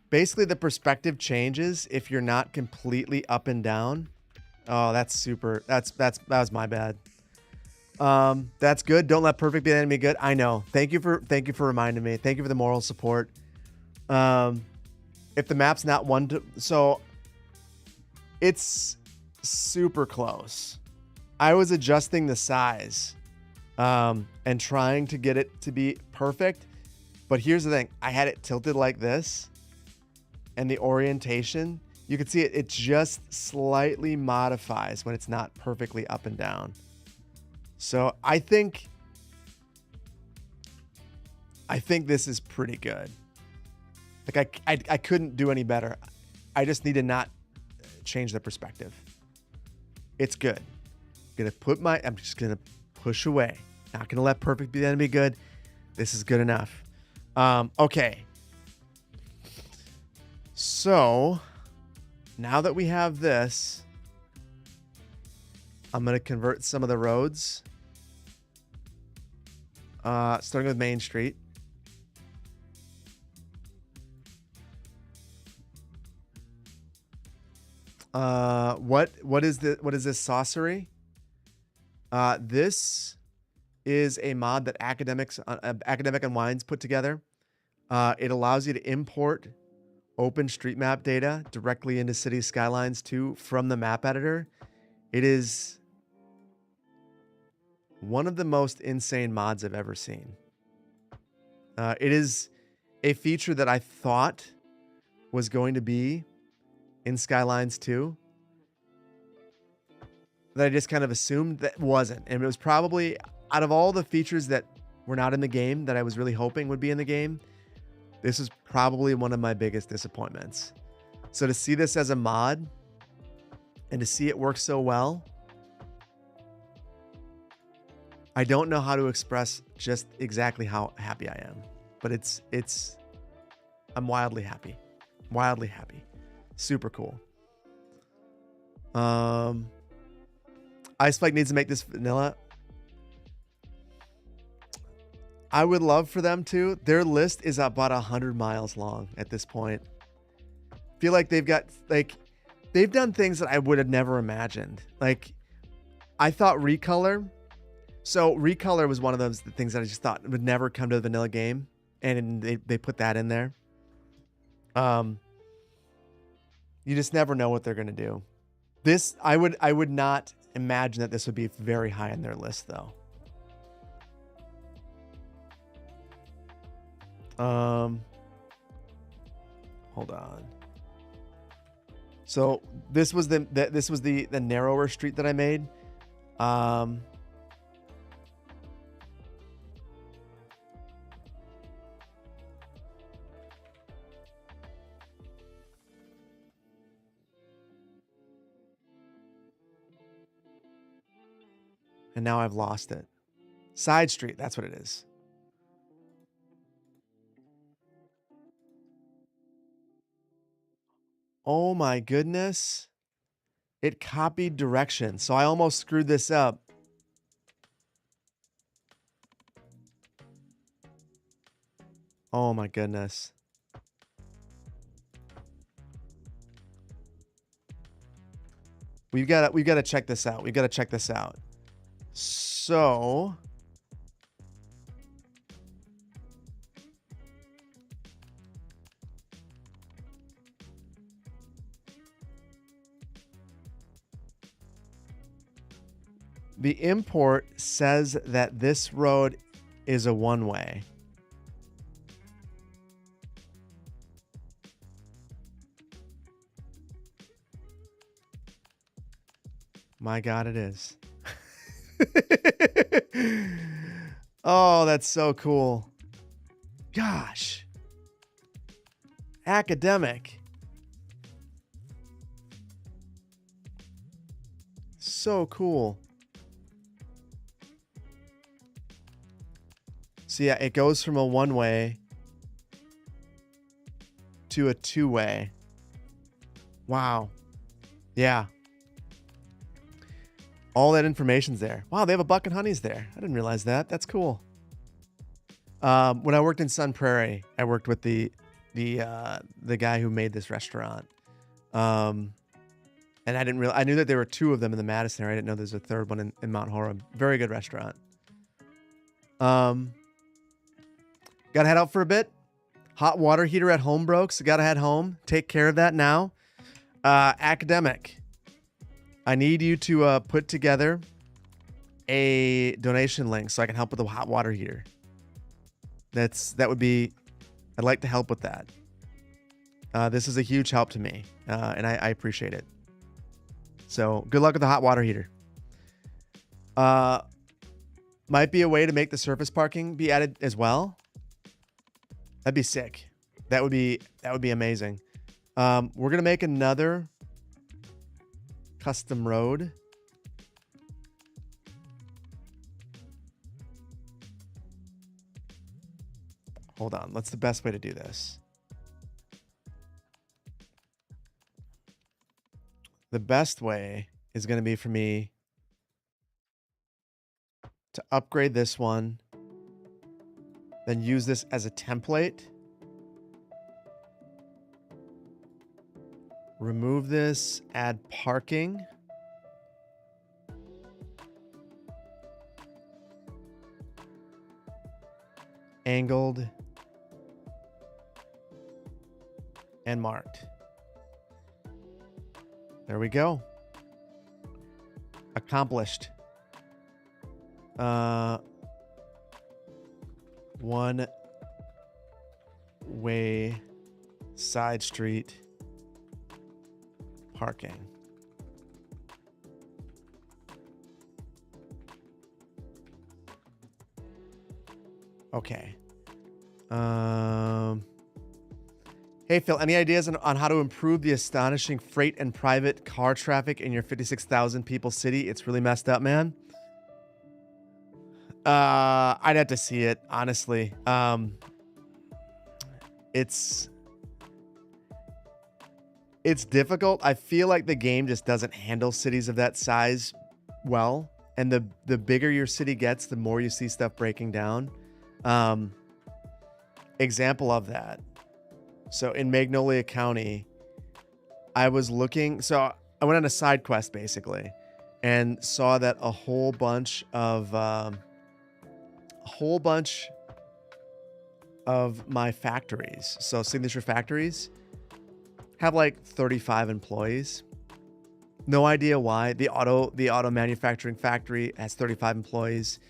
Basically, the perspective changes if you're not completely up and down. Oh, that's super. That was my bad. That's good. Don't let perfect be the enemy of good. I know. Thank you for reminding me. Thank you for the moral support. If the map's not one to, so it's super close. I was adjusting the size, and trying to get it to be perfect. But here's the thing. I had it tilted like this. And the orientation, you can see it just slightly modifies when it's not perfectly up and down. So I think this is pretty good. Like I couldn't do any better. I just need to not change the perspective. It's good. I'm just gonna push away. Not gonna let perfect be the enemy of good. This is good enough. Okay. So now that we have this, I'm going to convert some of the roads, starting with Main Street. What is this sorcery? This is a mod that Academic Unwinds put together. It allows you to import OpenStreetMap data directly into City Skylines 2 from the map editor. It is one of the most insane mods I've ever seen. It is a feature that I thought was going to be in Skylines 2 that I just kind of assumed that wasn't. And it was probably, out of all the features that were not in the game that I was really hoping would be in the game, this is probably one of my biggest disappointments. So to see this as a mod and to see it work so well, I don't know how to express just exactly how happy I am, but I'm wildly happy. Wildly happy. Super cool. Ice Spike needs to make this vanilla. I would love for them to. Their list is about 100 miles long at this point. Feel like they've done things that I would have never imagined. Like, I thought Recolor. So Recolor was one of those things that I just thought would never come to the vanilla game, and they put that in there. You just never know what they're gonna do. This I would not imagine that this would be very high on their list though. Hold on. So this was the narrower street that I made. And now I've lost it. Side street, that's what it is. Oh my goodness. It copied directions, so I almost screwed this up. Oh my goodness. We've got to check this out. We've got to check this out. So the import says that this road is a one-way. My God, it is. Oh, that's so cool. Gosh. Academic. So cool. So yeah, it goes from a one-way to a two-way. Wow. Yeah. All that information's there. Wow, they have a Buck and Honey's there. I didn't realize that. That's cool. When I worked in Sun Prairie, I worked with the guy who made this restaurant. And I didn't realize, I knew that there were two of them in the Madison area. I didn't know there's a third one in Mount Horeb. Very good restaurant. Gotta head out for a bit. Hot water heater at home broke, so gotta head home. Take care of that now. Academic. I need you to put together a donation link so I can help with the hot water heater. That would be, I'd like to help with that. This is a huge help to me, and I appreciate it. So good luck with the hot water heater. Might be a way to make the surface parking be added as well. That'd be sick. That would be amazing. We're gonna make another custom road. Hold on. What's the best way to do this? The best way is going to be for me to upgrade this one, then use this as a template. Remove this, add parking. Angled and marked. There we go. Accomplished. One way side street parking. Okay. Hey, Phil, any ideas on how to improve the astonishing freight and private car traffic in your 56,000 people city? It's really messed up, man. I'd have to see it, honestly. It's difficult. I feel like the game just doesn't handle cities of that size well. And the bigger your city gets, the more you see stuff breaking down. Example of that. So in Magnolia County, I was looking. So I went on a side quest basically, and saw that a whole bunch of my factories, so signature factories, have like 35 employees. No idea why. The auto manufacturing factory has 35 employees.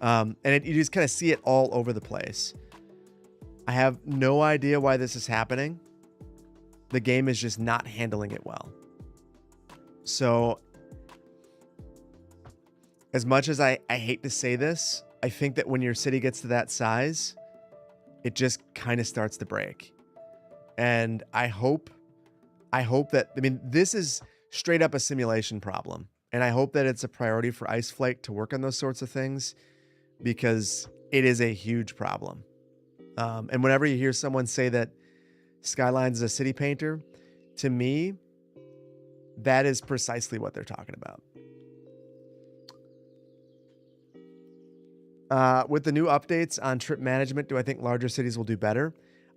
And you just kind of see it all over the place. I have no idea why this is happening. The game is just not handling it well. So as much as I hate to say this, I think that when your city gets to that size, it just kind of starts to break. And I hope that, I mean, this is straight up a simulation problem. And I hope that it's a priority for Ice Flake to work on those sorts of things, because it is a huge problem. And whenever you hear someone say that Skylines is a city painter, to me, that is precisely what they're talking about. With the new updates on trip management, do I think larger cities will do better?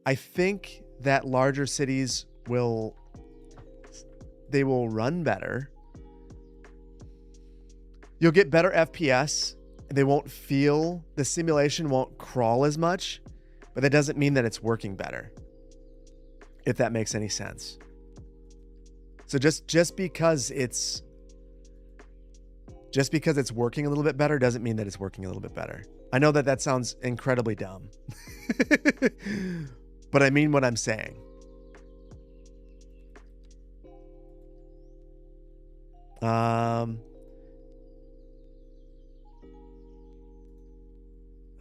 I think that larger cities will run better. You'll get better FPS. The simulation won't crawl as much, but that doesn't mean that it's working better, if that makes any sense. So just because it's working a little bit better doesn't mean that it's working a little bit better. I know that sounds incredibly dumb, but I mean what I'm saying.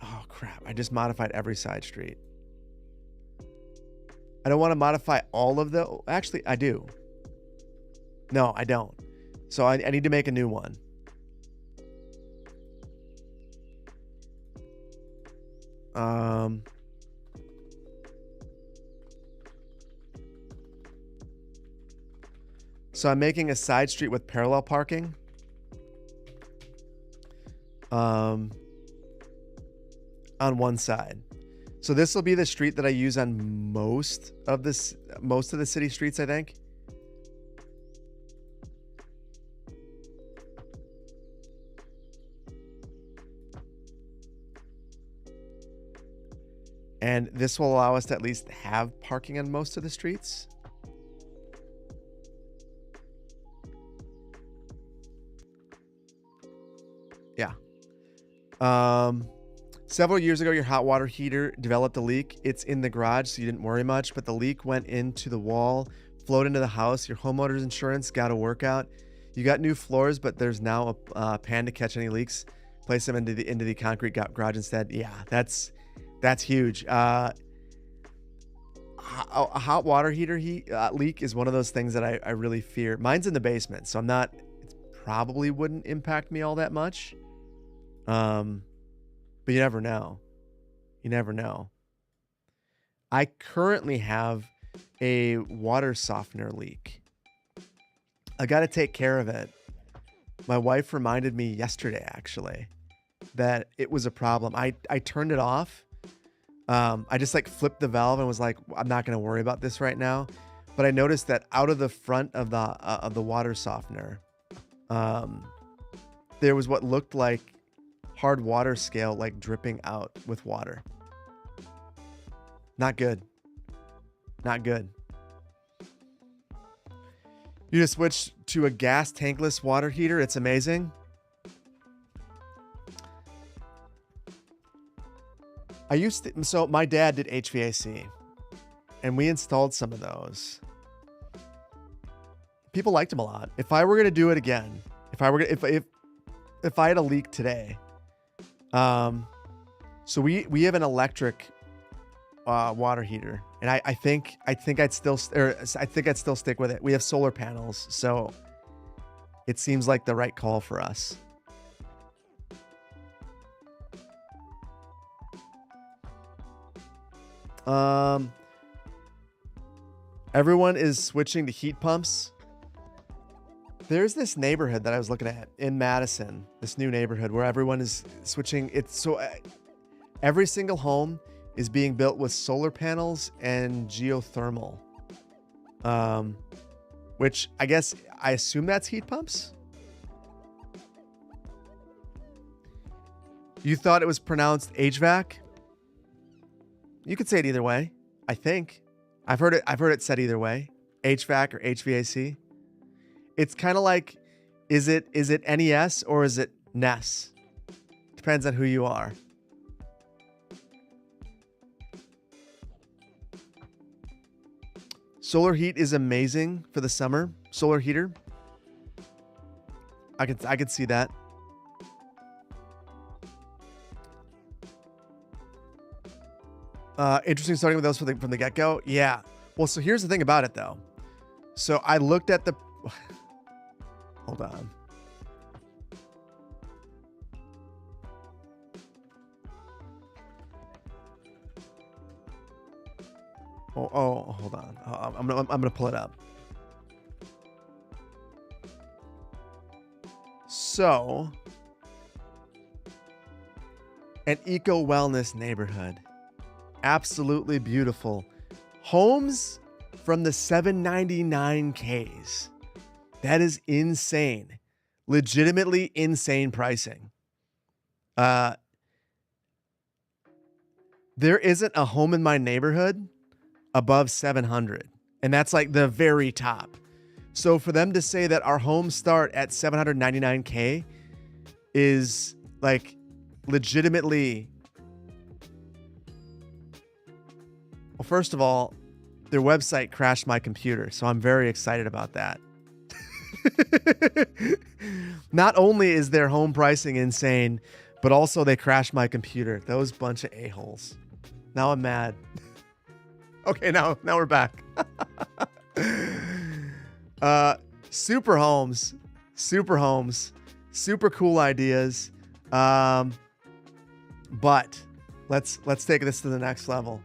Oh crap, I just modified every side street. I don't want to modify all of the, actually I do. No, I don't. So I need to make a new one. So I'm making a side street with parallel parking. On one side. So this will be the street that I use on most of the city streets, I think. And this will allow us to at least have parking on most of the streets. Yeah. Several years ago, your hot water heater developed a leak. It's in the garage, so you didn't worry much, but the leak went into the wall, flowed into the house. Your homeowner's insurance got a workout. You got new floors, but there's now a pan to catch any leaks. Place them into the concrete garage instead. Yeah, that's huge. A hot water heater leak is one of those things that I really fear. Mine's in the basement, so it probably wouldn't impact me all that much. But you never know. You never know. I currently have a water softener leak. I got to take care of it. My wife reminded me yesterday, actually, that it was a problem. I turned it off. I just flipped the valve and was like, I'm not going to worry about this right now. But I noticed that out of the front of the water softener, there was what looked like hard water scale dripping out with water. Not good. Not good. You just switch to a gas tankless water heater. It's amazing. So my dad did HVAC, and we installed some of those. People liked them a lot. If I were going to do it again, if I had a leak today, so we have an electric water heater And I think I'd still stick with it. We have solar panels, so it seems like the right call for us. Everyone is switching to heat pumps. There's this neighborhood that I was looking at in Madison, this new neighborhood where everyone is switching. It's so every single home is being built with solar panels and geothermal. Which I assume that's heat pumps. You thought it was pronounced HVAC? You could say it either way, I think. I've heard it said either way, HVAC or HVAC. It's kind of like, is it NES or is it NES? Depends on who you are. Solar heat is amazing for the summer. Solar heater. I could see that. Interesting starting with those from the get-go. Yeah. Well, so here's the thing about it, though. So I looked at the... Hold on. Oh, hold on. I'm gonna pull it up. So, an eco-wellness neighborhood. Absolutely beautiful. Homes from the 799Ks. That is insane. Legitimately insane pricing. There isn't a home in my neighborhood above 700. And that's like the very top. So for them to say that our homes start at 799K is like legitimately... Well, first of all, their website crashed my computer, so I'm very excited about that. Not only is their home pricing insane, but also they crashed my computer. Those bunch of a-holes. Now I'm mad. Okay, now we're back. Super homes, super cool ideas. But let's take this to the next level.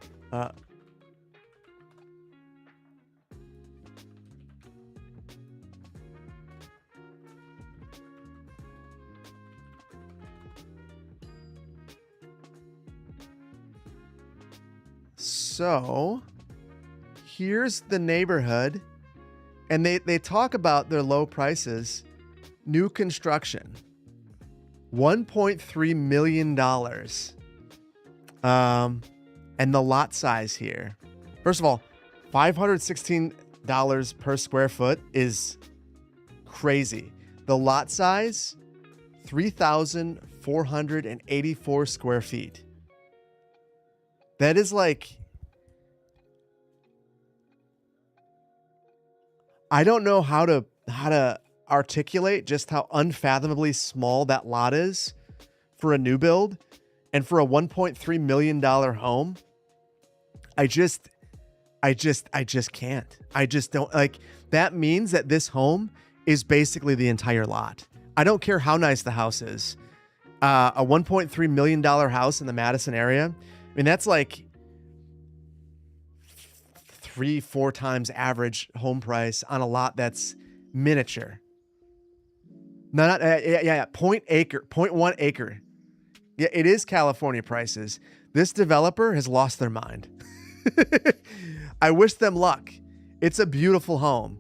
So here's the neighborhood, and they talk about their low prices. New construction, $1.3 million. And the lot size here. First of all, $516 per square foot is crazy. The lot size, 3,484 square feet. That is like, I don't know how to articulate just how unfathomably small that lot is for a new build and for a $1.3 million home. I just can't. I just don't like. That means that this home is basically the entire lot. I don't care how nice the house is. A $1.3 million house in the Madison area. I mean, that's like 3-4 times average home price on a lot that's miniature. No, not 0.1 acre. Yeah, it is California prices. This developer has lost their mind. I wish them luck. It's a beautiful home.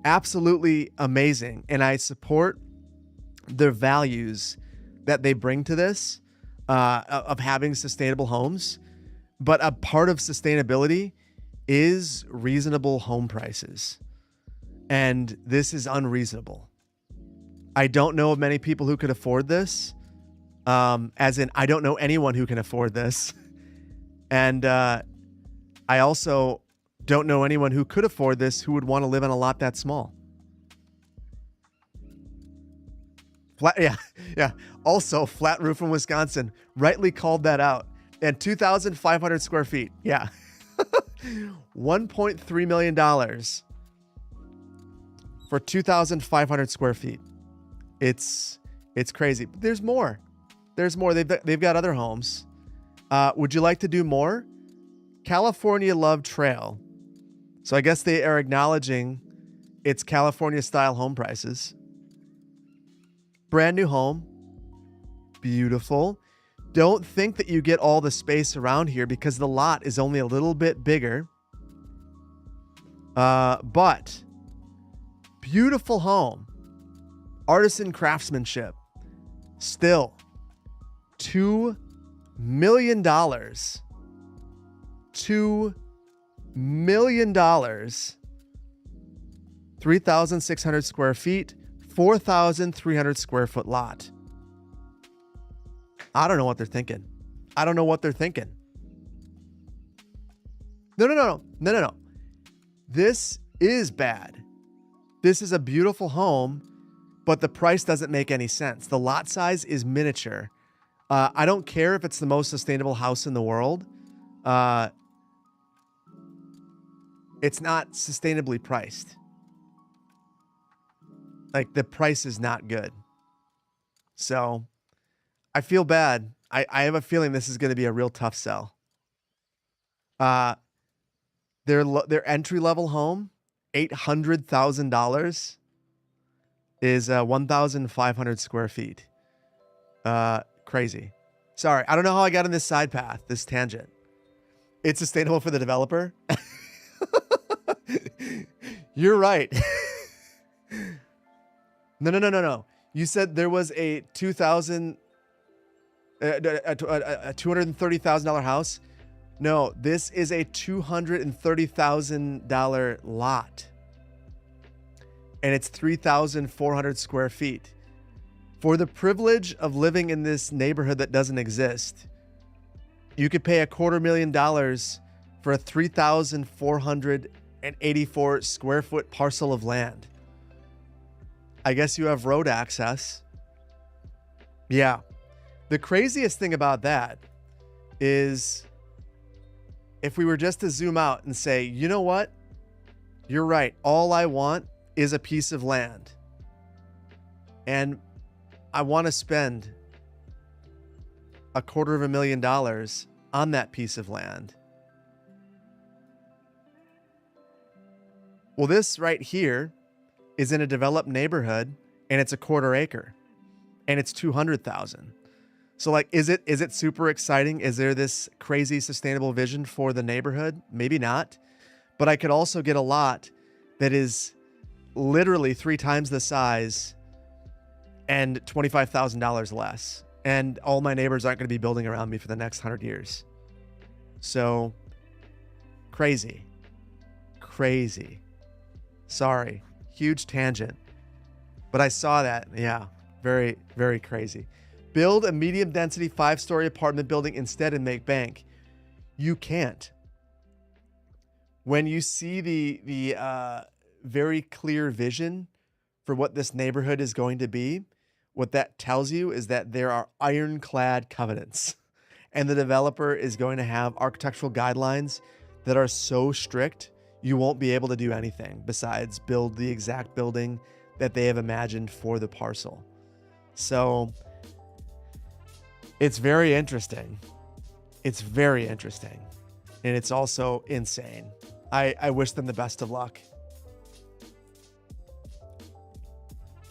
Absolutely amazing. And I support their values that they bring to this, of having sustainable homes. But a part of sustainability is reasonable home prices. And this is unreasonable. I don't know of many people who could afford this. As in, I don't know anyone who can afford this. And I also don't know anyone who could afford this who would want to live on a lot that small. Yeah. Also, flat roof in Wisconsin rightly called that out. And 2,500 square feet. Yeah. $1.3 million for 2,500 square feet. It's crazy. But there's more. There's more. They've got other homes. Would you like to do more? California Love Trail. So I guess they are acknowledging it's California style home prices. Brand new home. Beautiful. Don't think that you get all the space around here because the lot is only a little bit bigger. But beautiful home. Artisan craftsmanship. Still $2 million. $2 million. 3,600 square feet, 4,300 square foot lot. I don't know what they're thinking. I don't know what they're thinking. No. This is bad. This is a beautiful home, but the price doesn't make any sense. The lot size is miniature. I don't care if it's the most sustainable house in the world. It's not sustainably priced. Like, the price is not good. So I feel bad. I have a feeling this is going to be a real tough sell. Their entry-level home, $800,000, is 1,500 square feet. Crazy. Sorry, I don't know how I got on this side path, this tangent. It's sustainable for the developer. You're right. No. You said there was a $230,000 house. No, this is a $230,000 lot. And it's 3,400 square feet. For the privilege of living in this neighborhood that doesn't exist, you could pay $250,000 for a 3,484 square foot parcel of land. I guess you have road access. Yeah. The craziest thing about that is if we were just to zoom out and say, you know what? You're right. All I want is a piece of land. And I want to spend $250,000 on that piece of land. Well, this right here is in a developed neighborhood and it's a 1/4 acre and it's $200,000. So like, is it super exciting? Is there this crazy sustainable vision for the neighborhood? Maybe not, but I could also get a lot that is literally 3 times the size and $25,000 less. And all my neighbors aren't going to be building around me for the next 100 years. So crazy. Sorry. Huge tangent. But I saw that. Yeah. Very, very crazy. Build a medium density 5-story apartment building instead and make bank. You can't. When you see the very clear vision for what this neighborhood is going to be, what that tells you is that there are ironclad covenants. And the developer is going to have architectural guidelines that are so strict, you won't be able to do anything besides build the exact building that they have imagined for the parcel. So it's very interesting. It's very interesting. And it's also insane. I wish them the best of luck.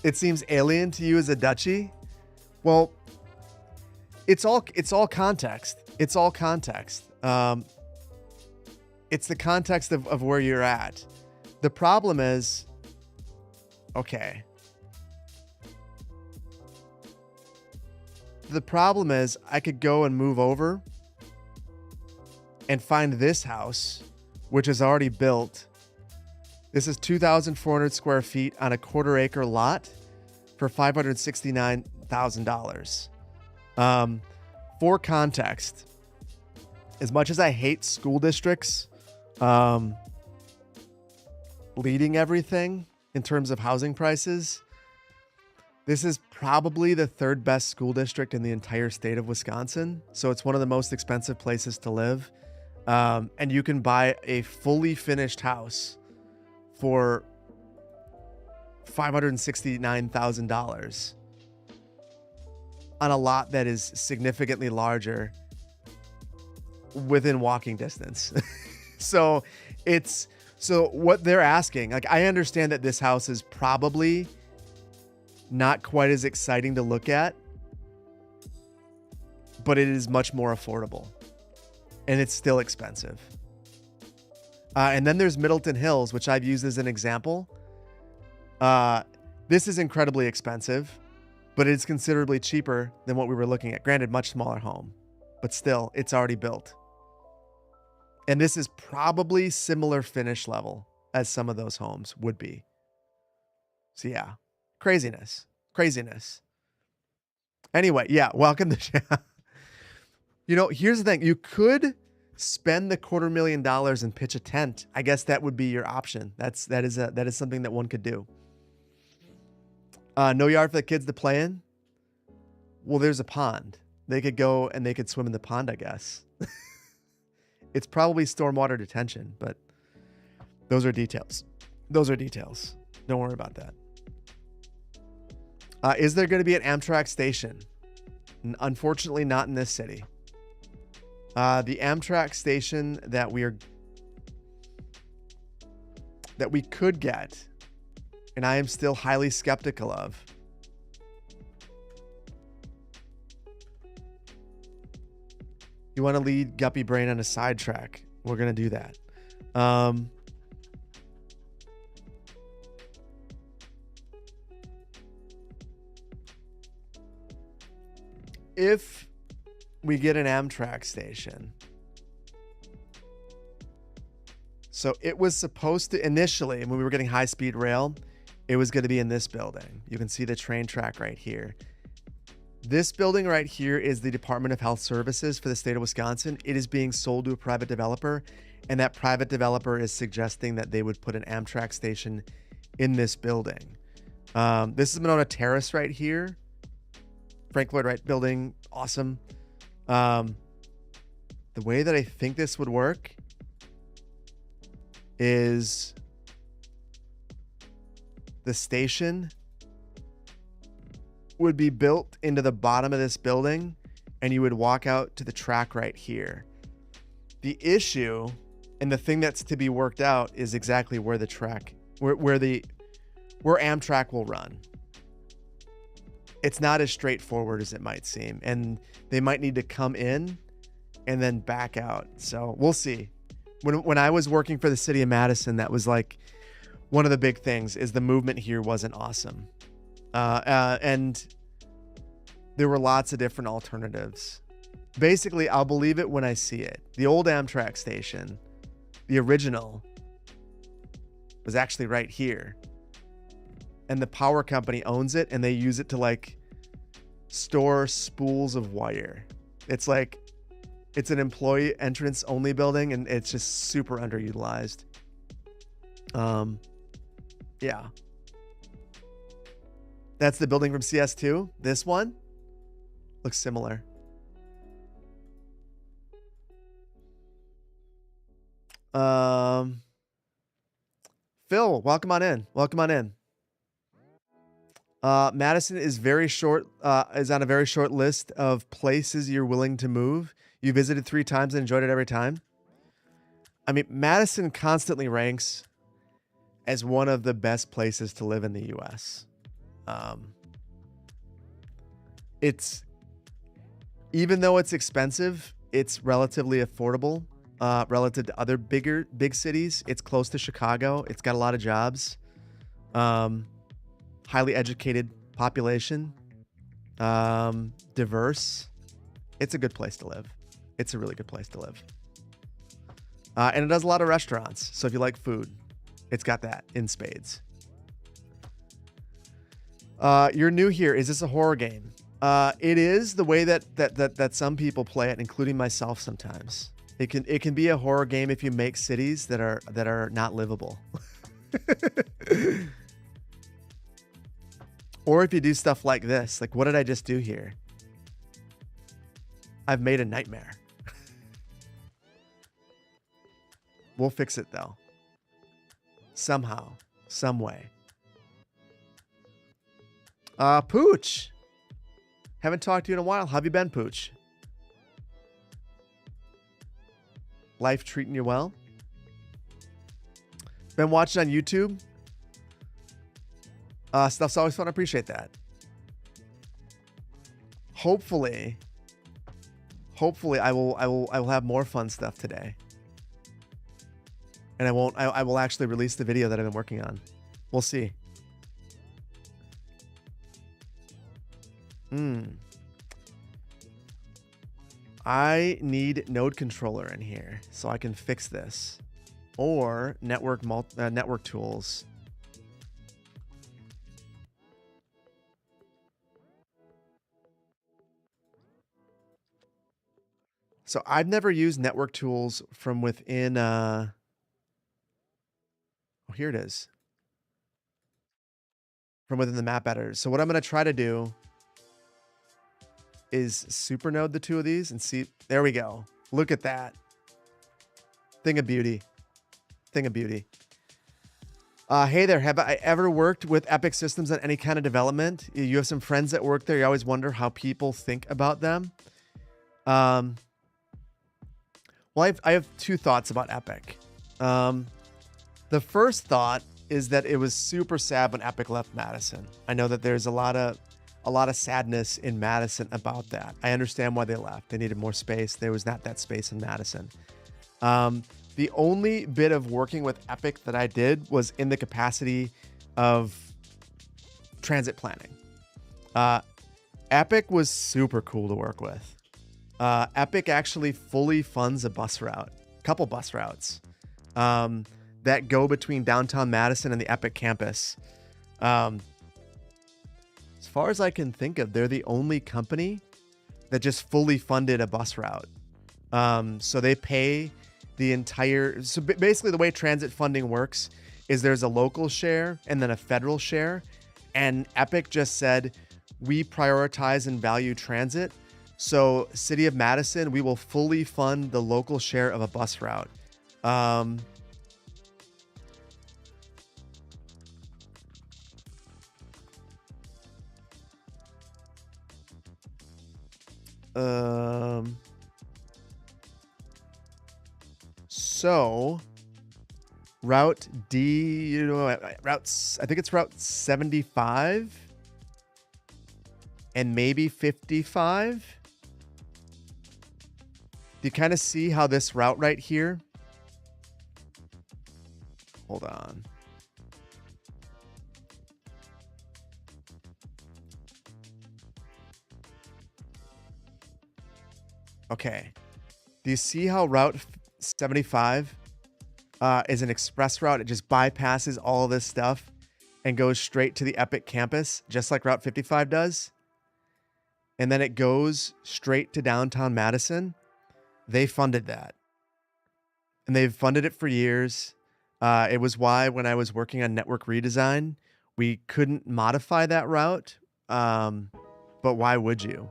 It seems alien to you as a duchy. Well, it's all context. It's all context. It's the context of where you're at. The problem is, okay. The problem is I could go and move over and find this house, which is already built. This is 2,400 square feet on a 1/4 acre lot for $569,000. For context, as much as I hate school districts leading everything in terms of housing prices, this is probably the 3rd best school district in the entire state of Wisconsin. So it's one of the most expensive places to live. And you can buy a fully finished house for $569,000 on a lot that is significantly larger within walking distance. So what they're asking, like, I understand that this house is probably not quite as exciting to look at, but it is much more affordable and it's still expensive. And then there's Middleton Hills, which I've used as an example. This is incredibly expensive, but it's considerably cheaper than what we were looking at. Granted, much smaller home, but still, it's already built. And this is probably similar finish level as some of those homes would be. So yeah, craziness. Anyway, yeah, welcome to You know, here's the thing. You could spend the $250,000 and pitch a tent. I guess that would be your option. That is something that one could do. No yard for the kids to play in. Well, there's a pond. They could go and they could swim in the pond, I guess. It's probably stormwater detention, but those are details. Don't worry about that. Is there going to be an Amtrak station? Unfortunately, not in this city. The Amtrak station that we could get, and I am still highly skeptical of, you want to lead Guppy Brain on a sidetrack. We're going to do that. If we get an Amtrak station, so it was supposed to initially, when we were getting high-speed rail, it was going to be in this building. You can see the train track right here. This building right here is the Department of Health Services for the state of Wisconsin. It is being sold to a private developer, and that private developer is suggesting that they would put an Amtrak station in this building. This is Monona Terrace right here. Frank Lloyd Wright building, awesome. The way that I think this would work is the station would be built into the bottom of this building, and you would walk out to the track right here. The issue and the thing that's to be worked out is exactly where the track, where Amtrak will run. It's not as straightforward as it might seem, and they might need to come in and then back out. So we'll see. When I was working for the city of Madison, that was like one of the big things, is the movement here wasn't awesome. And there were lots of different alternatives. Basically, I'll believe it when I see it. The old Amtrak station, the original, was actually right here. And the power company owns it, and they use it to like store spools of wire. It's like, it's an employee entrance only building, and it's just super underutilized. Yeah. That's the building from CS2. This one looks similar. Phil, welcome on in. Madison is is on a very short list of places you're willing to move. You visited 3 times and enjoyed it every time. I mean, Madison constantly ranks as one of the best places to live in the U.S. It's, even though it's expensive, it's relatively affordable relative to other big cities. It's close to Chicago. It's got a lot of jobs. Highly educated population. Diverse. It's a good place to live. It's a really good place to live. And it does a lot of restaurants. So if you like food, it's got that in spades. You're new here. Is this a horror game? It is, the way that some people play it, including myself sometimes. It can be a horror game if you make cities that are not livable. Or if you do stuff like this. Like, what did I just do here? I've made a nightmare. We'll fix it though. Somehow, some way. Pooch. Haven't talked to you in a while. How have you been, Pooch? Life treating you well? Been watching on YouTube? Stuff's always fun. I appreciate that. Hopefully I will have more fun stuff today. And I will actually release the video that I've been working on. We'll see. I need node controller in here so I can fix this, or network tools. So I've never used network tools from within. Oh, here it is. From within the map editor. So what I'm going to try to do is supernode the two of these and see. There we go. Look at that. Thing of beauty. Thing of beauty. Hey there. Have I ever worked with Epic Systems on any kind of development? You have some friends that work there. You always wonder how people think about them. Well, I have two thoughts about Epic. The first thought is that it was super sad when Epic left Madison. I know that there's a lot of sadness in Madison about that. I understand why they left. They needed more space. There was not that space in Madison. The only bit of working with Epic that I did was in the capacity of transit planning. Epic was super cool to work with. Epic actually fully funds a bus route, a couple bus routes that go between downtown Madison and the Epic campus. As far as I can think of, they're the only company that just fully funded a bus route. So they pay the entire. So basically, the way transit funding works is there's a local share and then a federal share. And Epic just said, we prioritize and value transit. So City of Madison, we will fully fund the local share of a bus route. So Route D, routes, I think it's Route 75 and maybe 55. Do you kind of see how this route right here? Hold on. Okay. Do you see how Route 75 is an express route? It just bypasses all of this stuff and goes straight to the Epic campus, just like Route 55 does. And then it goes straight to downtown Madison. They funded that. And they've funded it for years. It was why when I was working on network redesign, we couldn't modify that route. But why would you?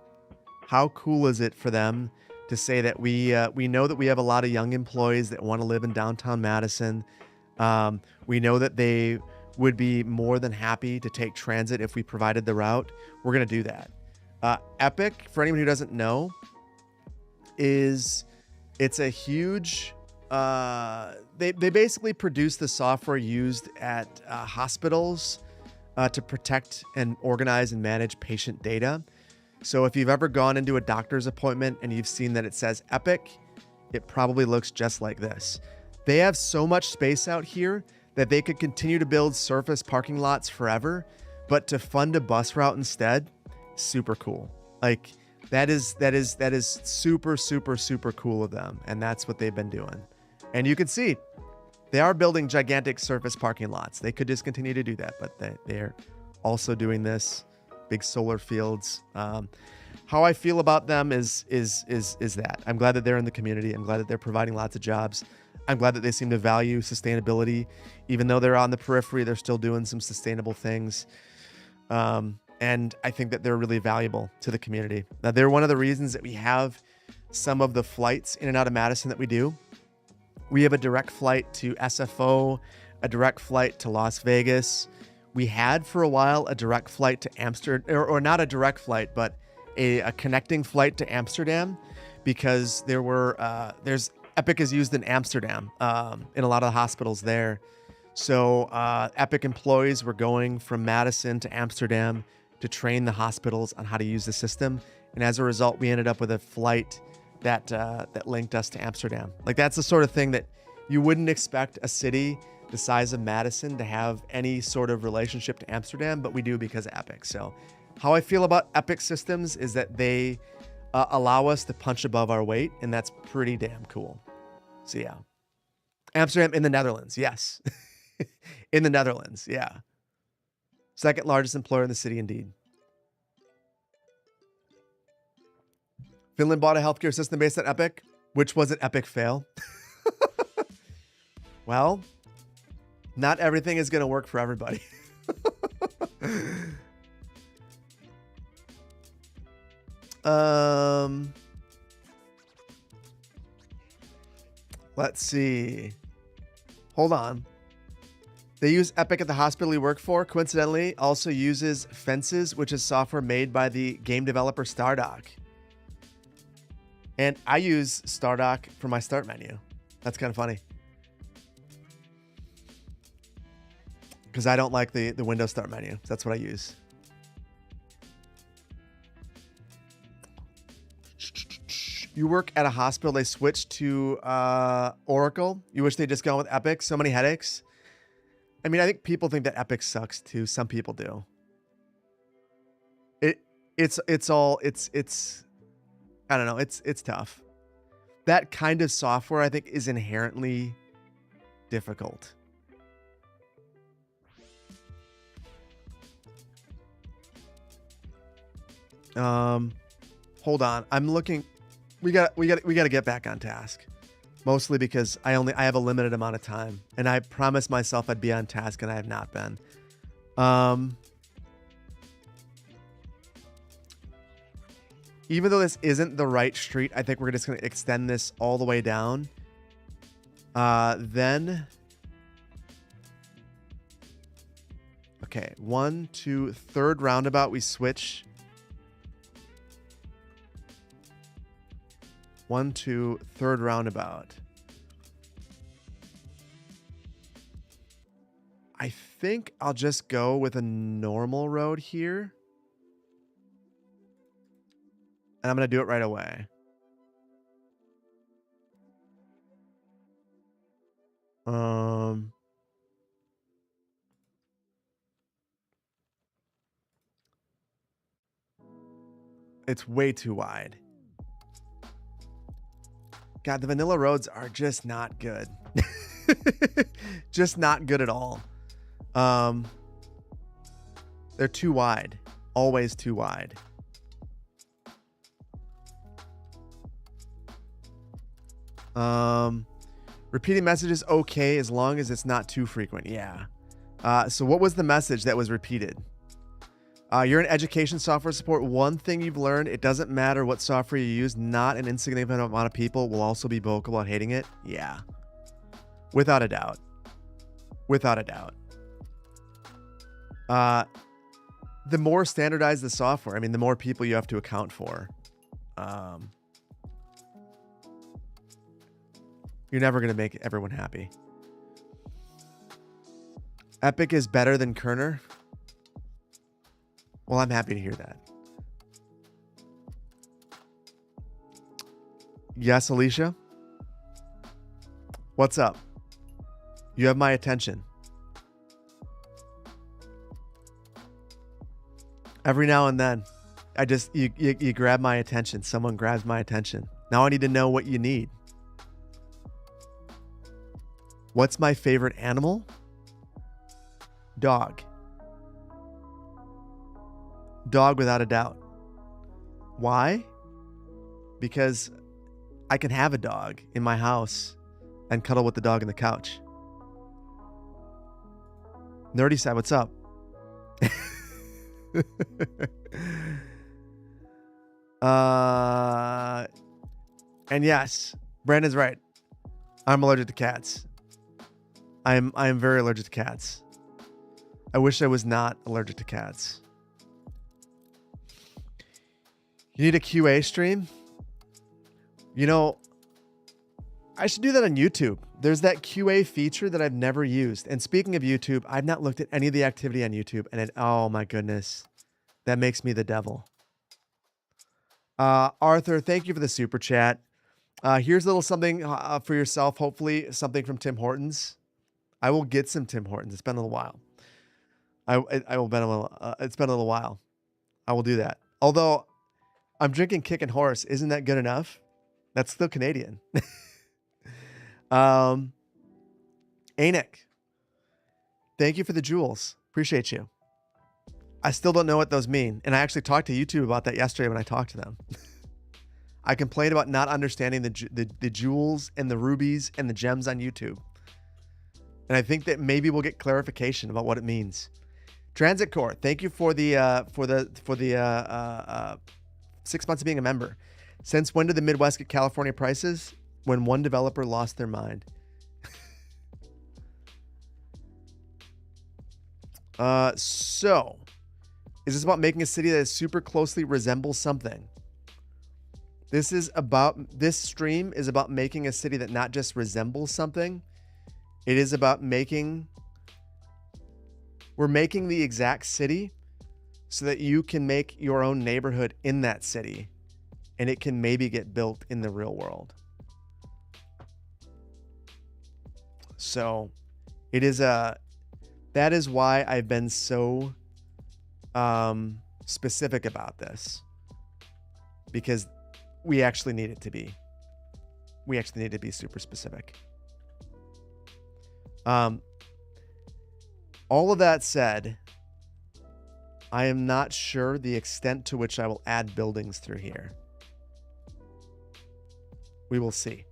How cool is it for them to say that we know that we have a lot of young employees that want to live in downtown Madison. We know that they would be more than happy to take transit if we provided the route. We're going to do that. Epic, for anyone who doesn't know, it's a huge, they basically produce the software used at hospitals to protect and organize and manage patient data. So if you've ever gone into a doctor's appointment and you've seen that it says Epic, it probably looks just like this. They have so much space out here that they could continue to build surface parking lots forever, but to fund a bus route instead, super cool. Like that is super, super, super cool of them. And that's what they've been doing. And you can see they are building gigantic surface parking lots. They could just continue to do that, but they're also doing this. Big solar fields. How I feel about them is that I'm glad that they're in the community. I'm glad that they're providing lots of jobs. I'm glad that they seem to value sustainability. Even though they're on the periphery, they're still doing some sustainable things. And I think that they're really valuable to the community. Now, they're one of the reasons that we have some of the flights in and out of Madison that we do. We have a direct flight to SFO, a direct flight to Las Vegas. We had for a while a direct flight to Amsterdam, or not a direct flight, but a connecting flight to Amsterdam, because there's Epic is used in Amsterdam, in a lot of the hospitals there. So Epic employees were going from Madison to Amsterdam to train the hospitals on how to use the system. And as a result, we ended up with a flight that linked us to Amsterdam. Like, that's the sort of thing that you wouldn't expect a city the size of Madison to have any sort of relationship to Amsterdam, but we do because of Epic. So how I feel about Epic systems is that they allow us to punch above our weight, and that's pretty damn cool. So yeah. Amsterdam in the Netherlands, yes. In the Netherlands, yeah. Second largest employer in the city, indeed. Finland bought a healthcare system based on Epic, which was an epic fail. Well, not everything is going to work for everybody. Let's see. Hold on. They use Epic at the hospital we work for. Coincidentally, also uses Fences, which is software made by the game developer Stardock. And I use Stardock for my start menu. That's kind of funny. Because I don't like the Windows start menu. That's what I use. You work at a hospital. They switched to Oracle. You wish they'd just gone with Epic. So many headaches. I mean, I think people think that Epic sucks too. Some people do. It's I don't know. It's tough. That kind of software, I think, is inherently difficult. Hold on. I'm looking. We got to get back on task. Mostly because I have a limited amount of time, and I promised myself I'd be on task, and I have not been. Even though this isn't the right street, I think we're just going to extend this all the way down. Then, okay, 1, 2, third roundabout, we switch. 1, 2, third roundabout. I think I'll just go with a normal road here. And I'm going to do it right away. It's way too wide. God, the vanilla roads are just not good. Just not good at all. They're too wide. Always too wide. Repeating messages okay as long as it's not too frequent. Yeah. So what was the message that was repeated? You're in education software support. One thing you've learned, it doesn't matter what software you use. Not an insignificant amount of people will also be vocal about hating it. Yeah. Without a doubt. Without a doubt. The more standardized the software, I mean, the more people you have to account for. You're never going to make everyone happy. Epic is better than Kerner. Well, I'm happy to hear that. Yes, Alicia? What's up? You have my attention. Every now and then, you grab my attention. Someone grabs my attention. Now I need to know what you need. What's my favorite animal? Dog. Dog without a doubt. Why? Because I can have a dog in my house and cuddle with the dog on the couch. Nerdy side, what's up? And yes, Brandon's right. I'm allergic to cats. I am very allergic to cats. I wish I was not allergic to cats. You need a QA stream? You know, I should do that on YouTube. There's that QA feature that I've never used. And speaking of YouTube, I've not looked at any of the activity on YouTube. And oh my goodness, that makes me the devil. Arthur, thank you for the super chat. Here's a little something for yourself. Hopefully something from Tim Hortons. I will get some Tim Hortons. It's been a little while. It's been a little while. I will do that. Although I'm drinking Kickin' Horse. Isn't that good enough? That's still Canadian. Anik, thank you for the jewels. Appreciate you. I still don't know what those mean. And I actually talked to YouTube about that yesterday when I talked to them. I complained about not understanding the jewels and the rubies and the gems on YouTube. And I think that maybe we'll get clarification about what it means. Transit Core, thank you for the 6 months of being a member. Since when did the Midwest get California prices? When one developer lost their mind. So, is this about making a city that super closely resembles something? This stream is about making a city that not just resembles something. It is about we're making the exact city so that you can make your own neighborhood in that city and it can maybe get built in the real world. So that is why I've been so specific about this, because we actually need it to be super specific. All of that said, I am not sure the extent to which I will add buildings through here. We will see.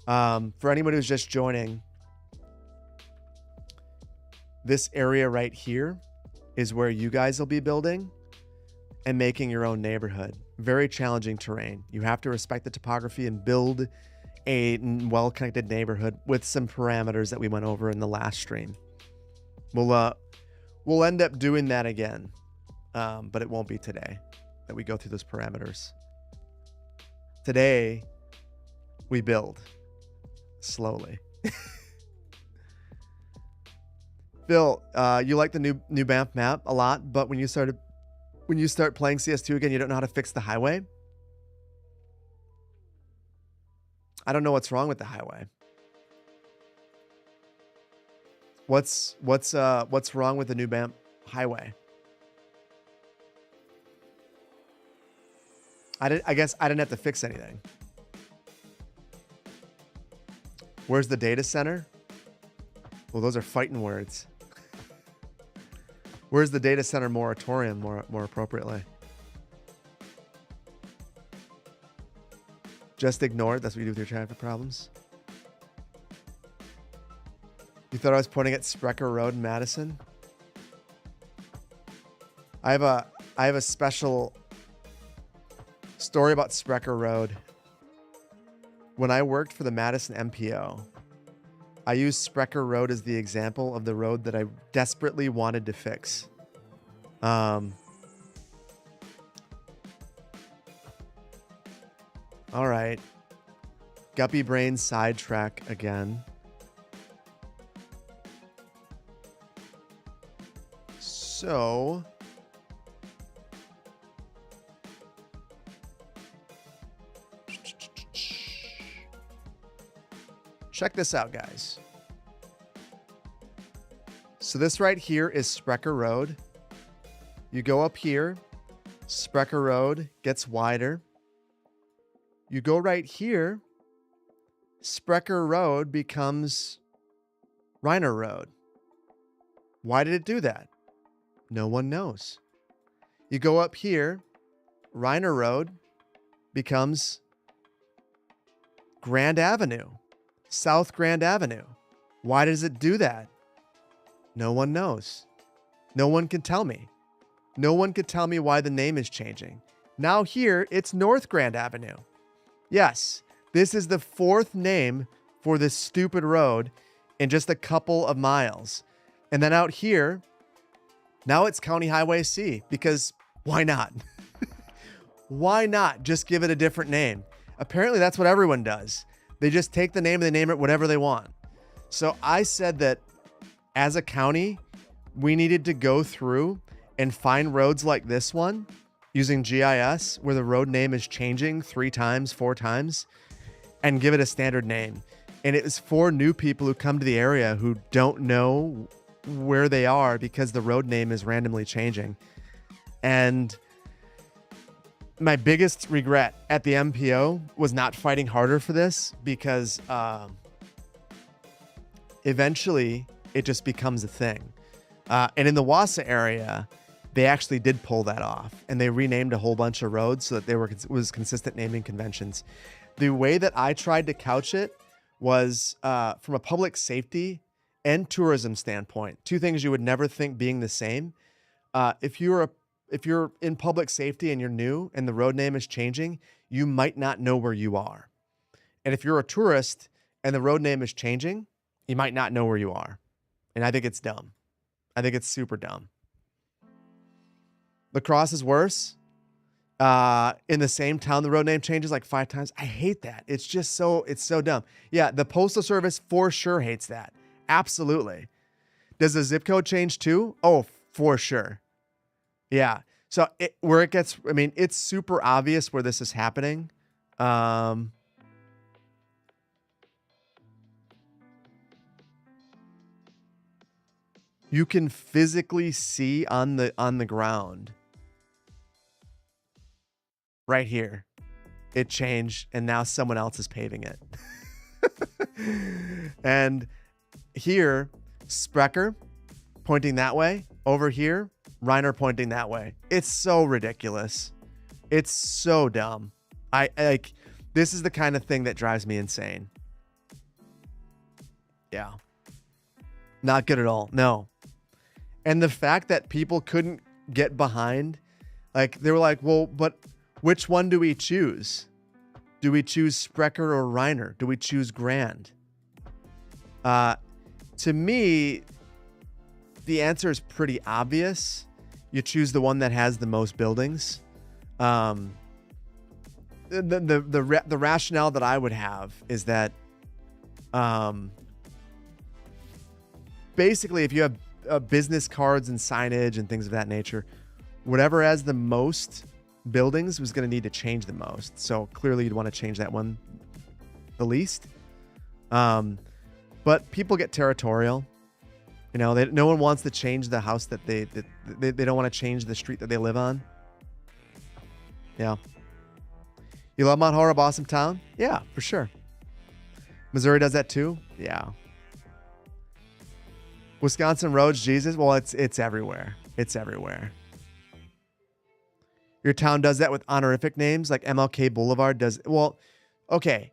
For anyone who's just joining, this area right here is where you guys will be building and making your own neighborhood. Very challenging terrain. You have to respect the topography and build a well-connected neighborhood with some parameters that we went over in the last stream. We'll end up doing that again, but it won't be today that we go through those parameters. Today, we build slowly. Phil, you like the new Banff map a lot, but when you start playing CS2 again, you don't know how to fix the highway. I don't know what's wrong with the highway. What's wrong with the new Banff highway? I guess I didn't have to fix anything. Where's the data center? Well, those are fighting words. Where's the data center moratorium more appropriately? Just ignore it. That's what you do with your traffic problems. You thought I was pointing at Sprecher Road in Madison? I have a special story about Sprecher Road. When I worked for the Madison MPO, I used Sprecher Road as the example of the road that I desperately wanted to fix. All right. Guppy brain sidetrack again. So check this out, guys. So this right here is Sprecher Road. You go up here, Sprecher Road gets wider. You go right here, Sprecher Road becomes Reiner Road. Why did it do that? No one knows. You go up here, Reiner Road becomes Grand Avenue, South Grand Avenue. Why does it do that? No one knows. No one can tell me. No one could tell me why the name is changing. Now here, it's North Grand Avenue. Yes, this is the fourth name for this stupid road in just a couple of miles. And then out here, now it's County Highway C, because why not? Why not just give it a different name? Apparently that's what everyone does. They just take the name and they name it whatever they want. So I said that as a county, we needed to go through and find roads like this one using GIS where the road name is changing 3 times, 4 times, and give it a standard name. And it was for new people who come to the area who don't know where they are because the road name is randomly changing. And my biggest regret at the MPO was not fighting harder for this, because eventually it just becomes a thing. And in the Wausau area, they actually did pull that off, and they renamed a whole bunch of roads so that they was consistent naming conventions. The way that I tried to couch it was from a public safety and tourism standpoint. 2 things you would never think being the same. If you're in public safety and you're new and the road name is changing, you might not know where you are. And if you're a tourist and the road name is changing, you might not know where you are. And I think it's dumb. I think it's super dumb. La Crosse is worse. In the same town, the road name changes like 5 times. I hate that. It's so dumb. Yeah, the Postal Service for sure hates that. Absolutely. Does the zip code change too? Oh, for sure. Yeah. So it's super obvious where this is happening. You can physically see on the ground right here, it changed, and now someone else is paving it. And here, Sprecher pointing that way. Over here, Reiner pointing that way. It's so ridiculous. It's so dumb. This is the kind of thing that drives me insane. Yeah. Not good at all. No. And the fact that people couldn't get behind, they were like, well, but which one do we choose? Do we choose Sprecher or Reiner? Do we choose Grand? To me, the answer is pretty obvious. You choose the one that has the most buildings. The rationale that I would have is that basically if you have business cards and signage and things of that nature, whatever has the most buildings was going to need to change the most. So clearly you'd want to change that one the least. But people get territorial. No one wants to change the house that they don't want to change the street that they live on. Yeah. You love Mount Horeb, awesome town? Yeah, for sure. Missouri does that too? Yeah. Wisconsin roads, Jesus? Well, it's everywhere. It's everywhere. Your town does that with honorific names, like MLK Boulevard does. Well, okay.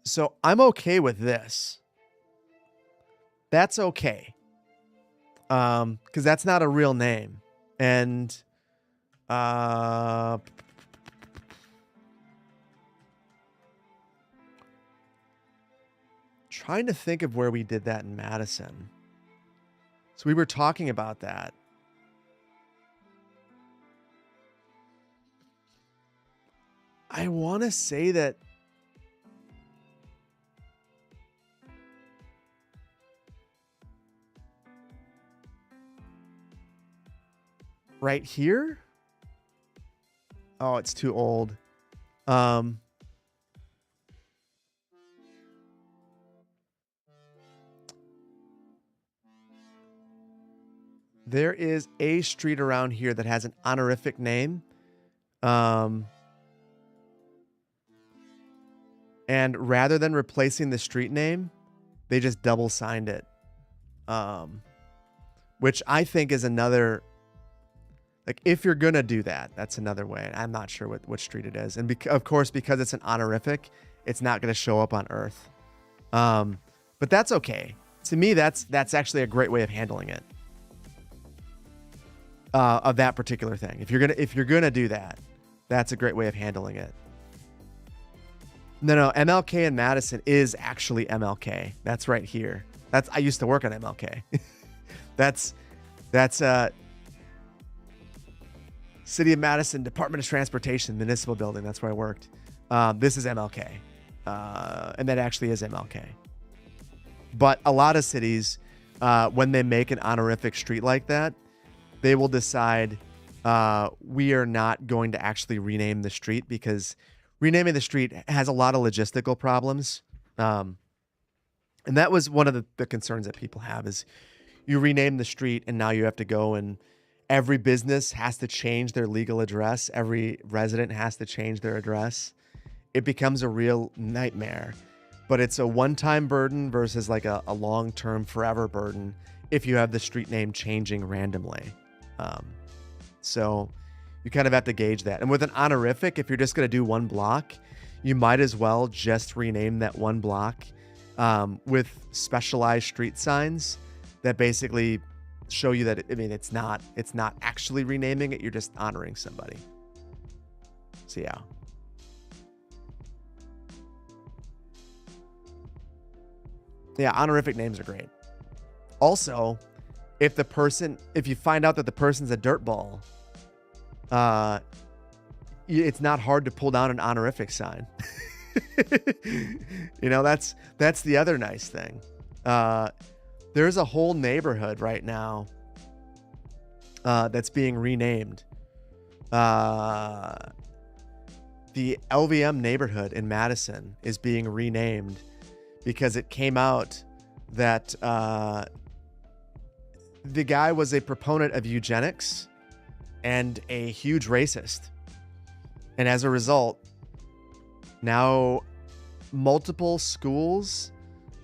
So I'm okay with this. That's okay. Because that's not a real name. And trying to think of where we did that in Madison. So we were talking about that. I want to say that right here. Oh, it's too old. There is a street around here that has an honorific name. And rather than replacing the street name, they just double signed it. Which I think is another, if you're going to do that, that's another way. I'm not sure what street it is. And of course, because it's an honorific, it's not going to show up on Earth. But that's okay. To me, that's actually a great way of handling it. Of that particular thing. If you're gonna do that, that's a great way of handling it. No, MLK in Madison is actually MLK. That's right here. I used to work on MLK. that's City of Madison Department of Transportation Municipal Building. That's where I worked. This is MLK. And that actually is MLK. But a lot of cities, when they make an honorific street like that, they will decide we are not going to actually rename the street, because renaming the street has a lot of logistical problems. And that was one of the concerns that people have, is you rename the street and now you have to go, and every business has to change their legal address. Every resident has to change their address. It becomes a real nightmare. But it's a one-time burden versus like a long-term forever burden if you have the street name changing randomly. So you kind of have to gauge that. And with an honorific, if you're just going to do one block, you might as well just rename that one block with specialized street signs that basically show you that, it's not actually renaming it. You're just honoring somebody. So yeah. Yeah, honorific names are great. Also, if you find out that the person's a dirtball, it's not hard to pull down an honorific sign. That's the other nice thing. There's a whole neighborhood right now that's being renamed. The LVM neighborhood in Madison is being renamed because it came out that the guy was a proponent of eugenics and a huge racist. And as a result, now multiple schools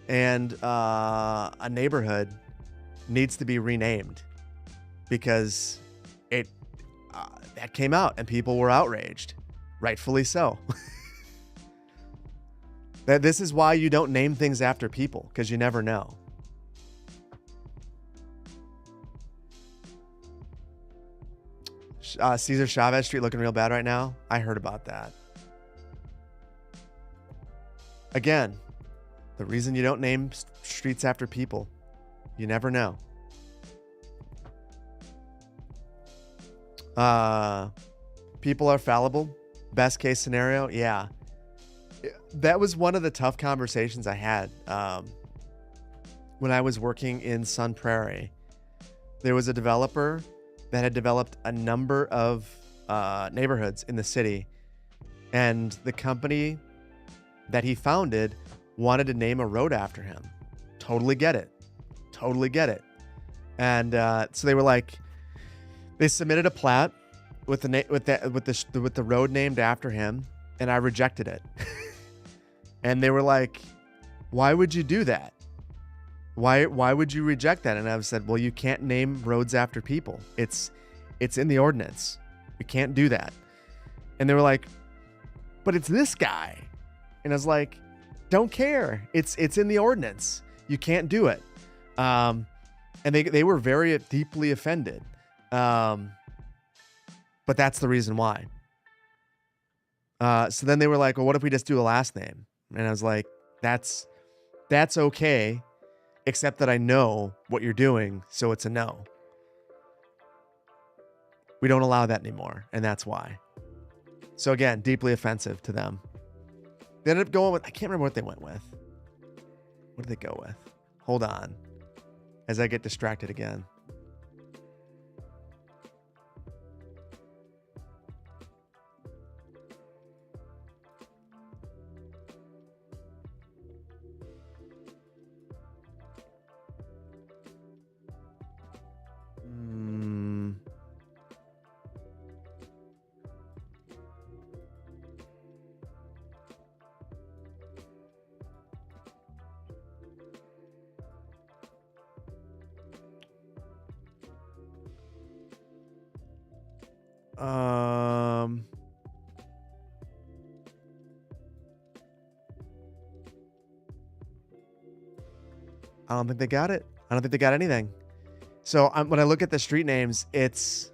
and a neighborhood needs to be renamed because that came out and people were outraged, rightfully so. That this is why you don't name things after people, because you never know. Cesar Chavez Street looking real bad right now. I heard about that. Again, the reason you don't name streets after people, you never know. People are fallible. Best case scenario, yeah. That was one of the tough conversations I had when I was working in Sun Prairie. There was a developer that had developed a number of neighborhoods in the city, and the company that he founded wanted to name a road after him. Totally get it. And so they were like, they submitted a plat with the road named after him, and I rejected it. And they were like, why would you do that? Why would you reject that? And I said, well, you can't name roads after people. It's in the ordinance. You can't do that. And they were like, but it's this guy. And I was like, don't care. It's in the ordinance. You can't do it. And they were very deeply offended. But that's the reason why. So then they were like, well, what if we just do a last name? And I was like, that's okay, except that I know what you're doing, so it's a no. We don't allow that anymore, and that's why. So again, deeply offensive to them. They ended up going with, I can't remember what they went with. What did they go with? Hold on, as I get distracted again. I don't think they got it. I don't think they got anything. So when I look at the street names, it's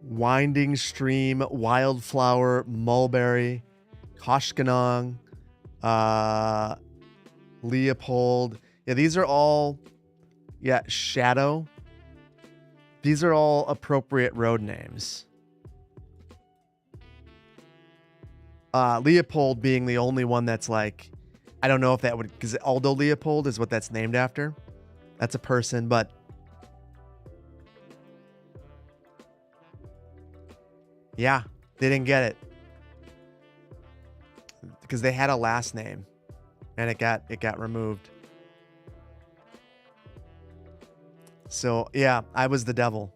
Winding Stream, Wildflower, Mulberry, Koshkonong, Leopold. Yeah, these are all, yeah, Shadow. These are all appropriate road names. Leopold being the only one that's like, I don't know if that would, because Aldo Leopold is what that's named after. That's a person, but yeah, they didn't get it because they had a last name and it got removed. So yeah, I was the devil.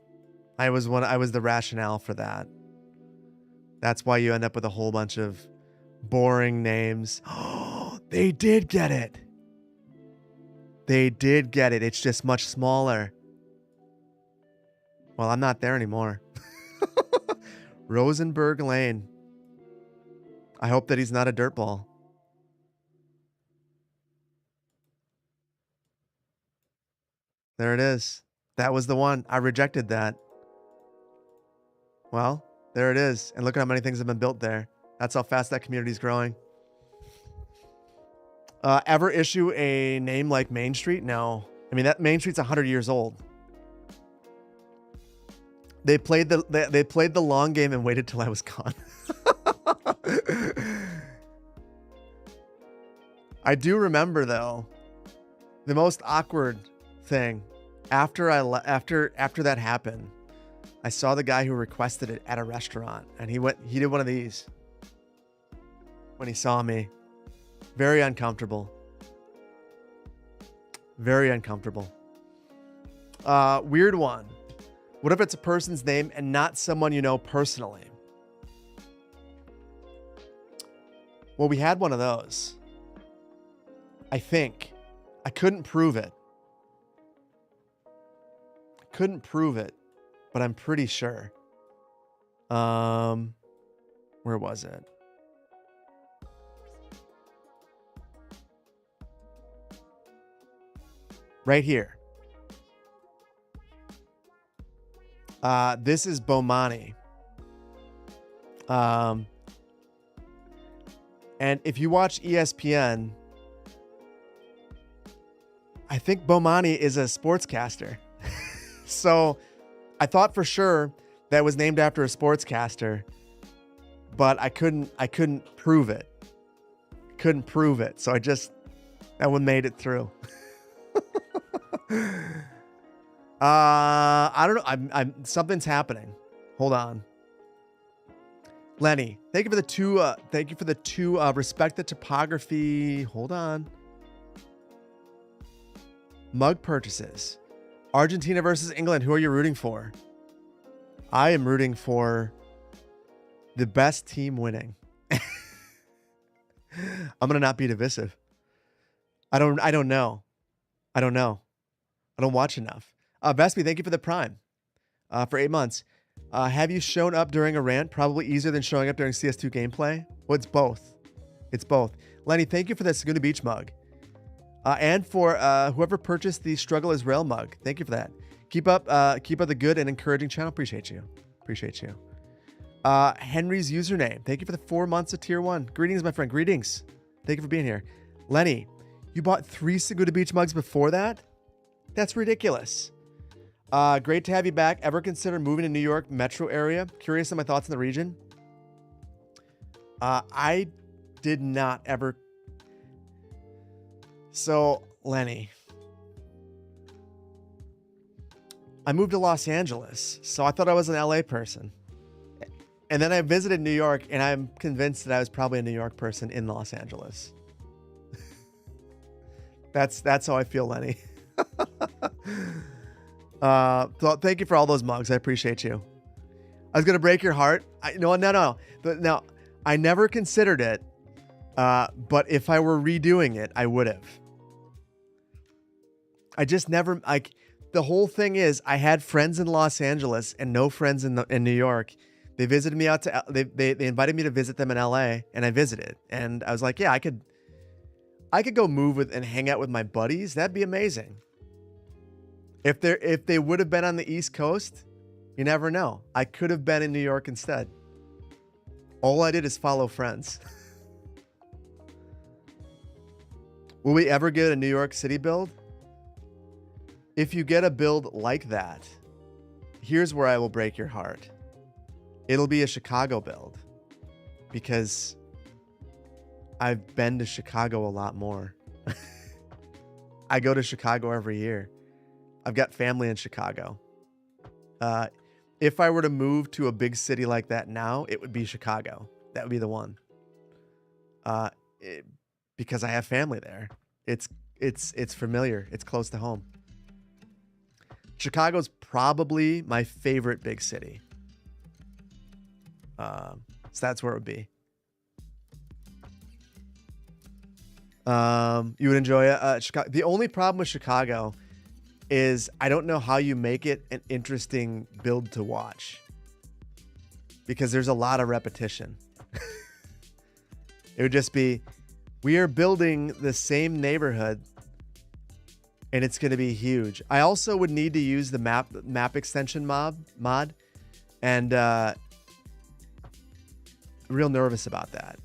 I was the rationale for that. That's why you end up with a whole bunch of boring names. Oh, they did get it. They did get it. It's just much smaller. Well, I'm not there anymore. Rosenberg Lane. I hope that he's not a dirtball. There it is. That was the one. I rejected that. Well, there it is. And look at how many things have been built there. That's how fast that community is growing. Ever issue a name like Main Street? No. I mean, that Main Street's 100 years old. They played the long game and waited till I was gone. I do remember though, the most awkward thing after that happened. I saw the guy who requested it at a restaurant, and he did one of these when he saw me. Very uncomfortable. Very uncomfortable. Weird one. What if it's a person's name and not someone you know personally? Well, we had one of those. I think. I couldn't prove it. But I'm pretty sure. Where was it? Right here. This is Bomani. And if you watch ESPN, I think Bomani is a sportscaster. So I thought for sure that was named after a sportscaster, but I couldn't prove it. So that one made it through. I don't know. I'm something's happening. Hold on. Lenny, thank you for the two, respect the topography. Hold on. Mug purchases. Argentina versus England. Who are you rooting for? I am rooting for the best team winning. I'm going to not be divisive. I don't know. I don't watch enough. Vespi, thank you for the Prime. For 8 months. Have you shown up during a rant? Probably easier than showing up during CS2 gameplay. Well, it's both. Lenny, thank you for the Saguna Beach mug. And for whoever purchased the Struggle is Rail mug. Thank you for that. Keep up the good and encouraging channel. Appreciate you. Henry's username. Thank you for the 4 months of tier 1. Greetings, my friend. Greetings. Thank you for being here. Lenny, you bought 3 Saguna Beach mugs before that? That's ridiculous. Great to have you back. Ever consider moving to New York metro area? Curious on my thoughts in the region. I did not ever. So, Lenny, I moved to Los Angeles, so I thought I was an LA person. And then I visited New York, and I'm convinced that I was probably a New York person in Los Angeles. That's how I feel, Lenny. So thank you for all those mugs. I appreciate you. I was going to break your heart. No. No, I never considered it. But if I were redoing it, I would have. I just never, like, the whole thing is I had friends in Los Angeles and no friends in New York. They visited me out to, they invited me to visit them in LA, and I visited, and I was like, yeah, I could go move with and hang out with my buddies. That'd be amazing. If they would have been on the East Coast, You never know. I could have been in New York instead. All I did is follow friends. Will we ever get a New York City build? If you get a build like that, here's where I will break your heart. It'll be a Chicago build because I've been to Chicago a lot more. I go to Chicago every year. I've got family in Chicago. If I were to move to a big city like that now, it would be Chicago. That would be the one. Because I have family there. It's familiar. It's close to home. Chicago's probably my favorite big city. So that's where it would be. You would enjoy Chicago. The only problem with Chicago is I don't know how you make it an interesting build to watch because there's a lot of repetition. It would just be, we are building the same neighborhood and it's going to be huge. I also would need to use the map extension mod and real nervous about that.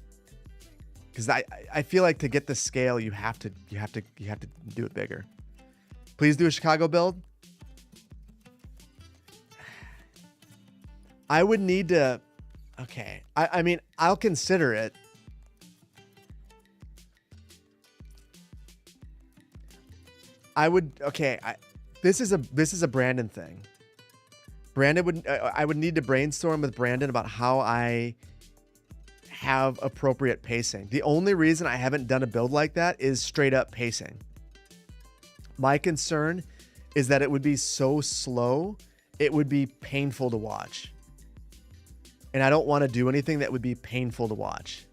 Because I feel like to get the scale, you have to do it bigger. Please do a Chicago build. I would need to. Okay, I mean I'll consider it. I would. Okay, this is a Brandon thing. I would need to brainstorm with Brandon about how I have appropriate pacing. The only reason I haven't done a build like that is straight up pacing. My concern is that it would be so slow, it would be painful to watch. And I don't want to do anything that would be painful to watch.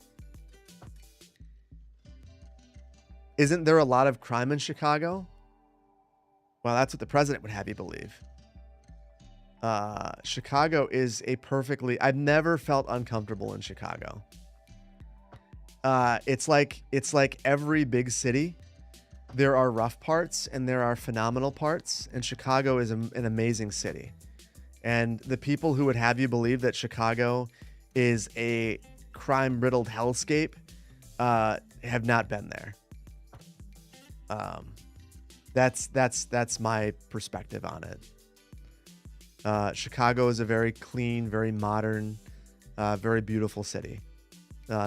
Isn't there a lot of crime in Chicago? Well, that's what the president would have you believe. Chicago is I've never felt uncomfortable in Chicago. It's like every big city. There are rough parts and there are phenomenal parts, and Chicago is an amazing city. And the people who would have you believe that Chicago is a crime-riddled hellscape have not been there. That's my perspective on it. Chicago is a very clean, very modern, very beautiful city.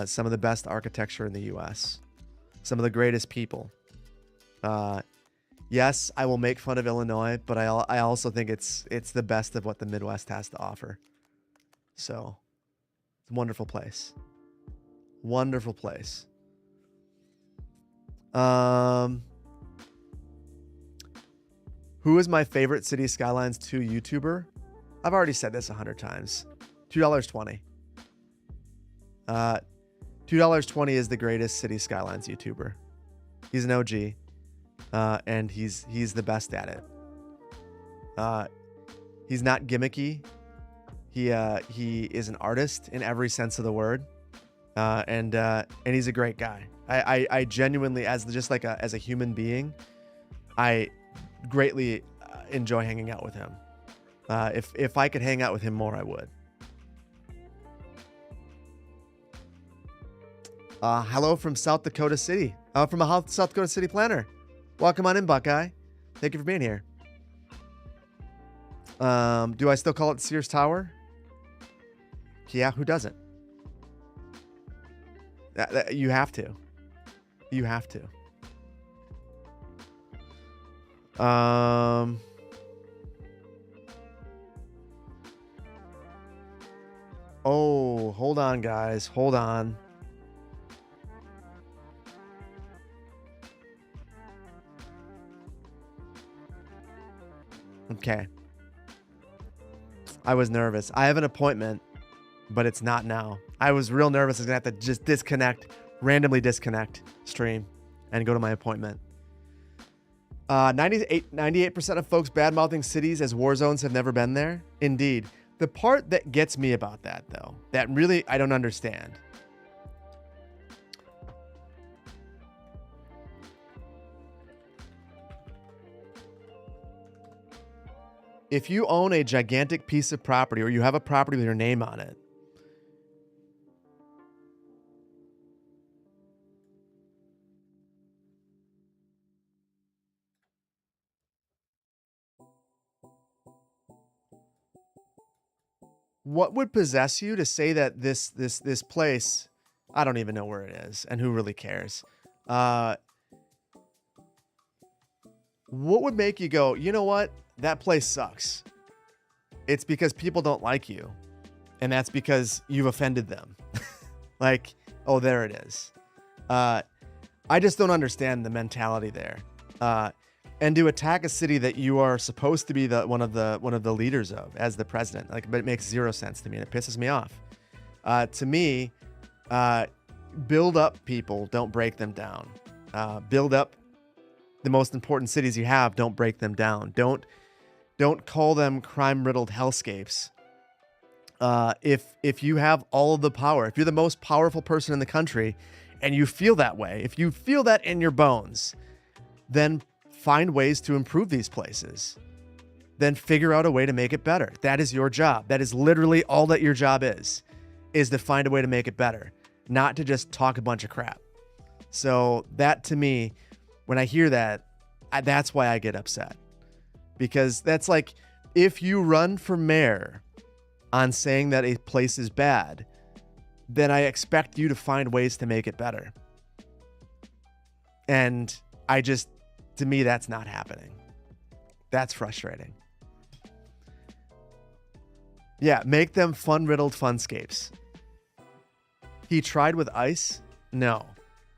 Some of the best architecture in the U.S. Some of the greatest people. Yes, I will make fun of Illinois, but I also think it's the best of what the Midwest has to offer. So, it's a wonderful place. Wonderful place. Who is my favorite City Skylines 2 YouTuber? I've already said this 100 times. $2.20. $2.20 is the greatest City Skylines YouTuber. He's an OG. And he's the best at it. He's not gimmicky. He is an artist in every sense of the word. And he's a great guy. I genuinely, as a human being, I greatly enjoy hanging out with him. If I could hang out with him more, I would. Hello from South Dakota City. From a South Dakota City planner. Welcome on in, Buckeye. Thank you for being here. Do I still call it Sears Tower? Yeah, who doesn't? You have to. You have to. Oh, hold on, guys. Hold on. Okay. I was nervous. I have an appointment, but it's not now. I was real nervous. I was going to have to just randomly disconnect stream and go to my appointment. 98% of folks bad-mouthing cities as war zones have never been there. Indeed. The part that gets me about that, though, that really I don't understand. If you own a gigantic piece of property or you have a property with your name on it, what would possess you to say that this place, I don't even know where it is and who really cares? Uh, what would make you go, you know what? That place sucks. It's because people don't like you. And that's because you've offended them. Like, oh, there it is. I just don't understand the mentality there. And to attack a city that you are supposed to be one of the leaders of as the president, like, but it makes zero sense to me and it pisses me off. To me, build up people, don't break them down. Build up the most important cities you have, don't break them down. Don't call them crime-riddled hellscapes. If you have all of the power, if you're the most powerful person in the country and you feel that way, if you feel that in your bones, then find ways to improve these places. Then figure out a way to make it better. That is your job. That is literally all that your job is to find a way to make it better, not to just talk a bunch of crap. So that, to me, when I hear that, that's why I get upset. Because that's like, if you run for mayor on saying that a place is bad, then I expect you to find ways to make it better. And to me, that's not happening. That's frustrating. Yeah, make them fun-riddled funscapes. He tried with ice? No,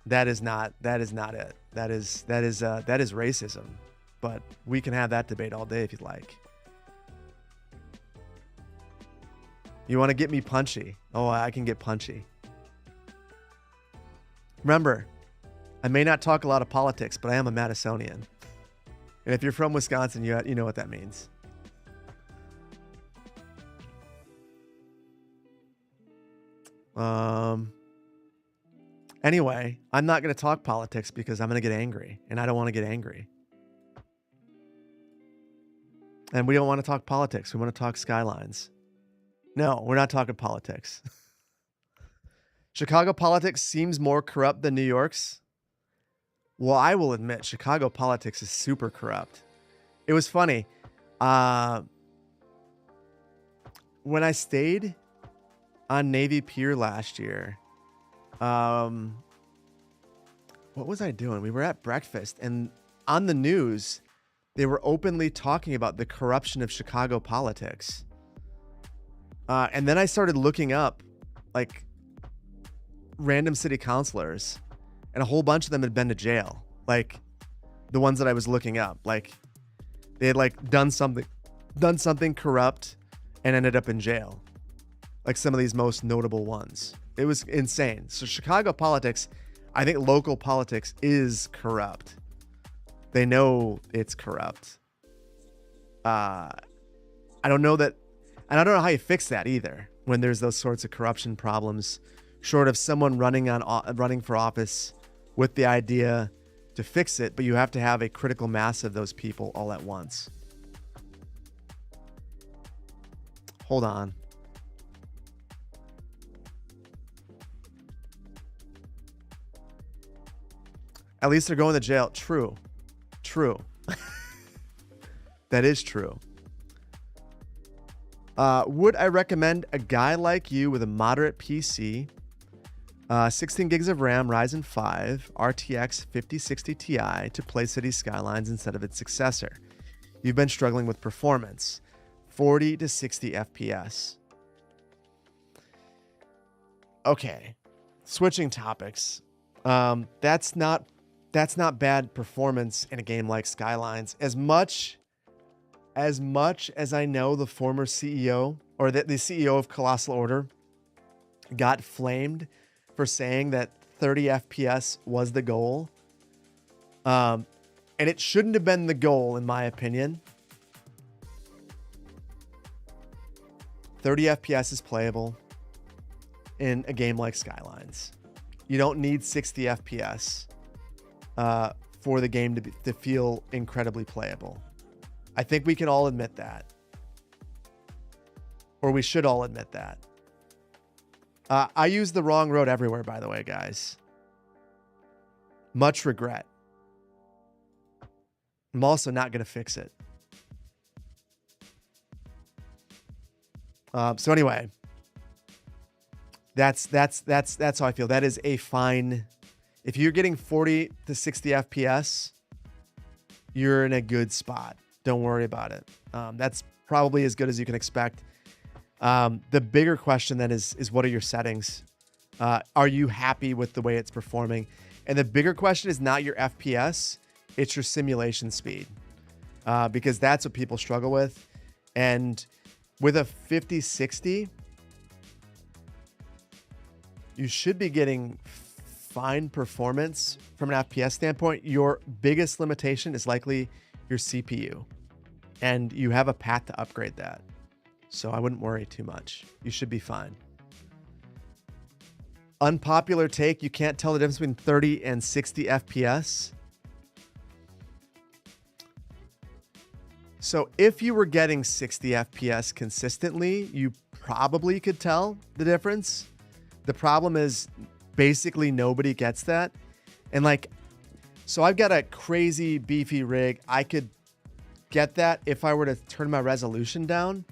that is not it. That is racism. But we can have that debate all day if you'd like. You want to get me punchy? Oh, I can get punchy. Remember, I may not talk a lot of politics, but I am a Madisonian. And if you're from Wisconsin, you know what that means. Anyway, I'm not going to talk politics because I'm going to get angry, and I don't want to get angry. And we don't want to talk politics. We want to talk skylines. No, we're not talking politics. Chicago politics seems more corrupt than New York's. Well, I will admit, Chicago politics is super corrupt. It was funny. When I stayed on Navy Pier last year, what was I doing? We were at breakfast, and on the news, they were openly talking about the corruption of Chicago politics. And then I started looking up, like, random city councilors, and a whole bunch of them had been to jail. Like, the ones that I was looking up, like, they had, like, done something corrupt and ended up in jail. Like some of these most notable ones. It was insane. So Chicago politics, I think local politics is corrupt. They know it's corrupt. I don't know that, and I don't know how you fix that either when there's those sorts of corruption problems, short of someone running for office with the idea to fix it, but you have to have a critical mass of those people all at once. Hold on. At least they're going to jail. True. That is true. Would I recommend a guy like you with a moderate PC, 16 gigs of RAM, Ryzen 5, RTX 5060 Ti to play City Skylines instead of its successor? You've been struggling with performance, 40 to 60 FPS. Okay, switching topics. That's not bad performance in a game like Skylines. As much as I know the former CEO or the CEO of Colossal Order got flamed for saying that 30 FPS was the goal. And it shouldn't have been the goal, in my opinion. 30 FPS is playable in a game like Skylines. You don't need 60 FPS for the game to feel incredibly playable. I think we can all admit that. Or we should all admit that. I use the wrong road everywhere, by the way, guys. Much regret. I'm also not going to fix it. So anyway, that's how I feel. That is a fine. If you're getting 40 to 60 FPS, you're in a good spot. Don't worry about it. That's probably as good as you can expect. The bigger question then is what are your settings? Are you happy with the way it's performing? And the bigger question is not your FPS, it's your simulation speed. Because that's what people struggle with. And with a 5060, you should be getting fine performance from an FPS standpoint. Your biggest limitation is likely your CPU. And you have a path to upgrade that. So I wouldn't worry too much. You should be fine. Unpopular take, you can't tell the difference between 30 and 60 FPS. So if you were getting 60 FPS consistently, you probably could tell the difference. The problem is basically nobody gets that. And like, so I've got a crazy beefy rig. I could get that if I were to turn my resolution down.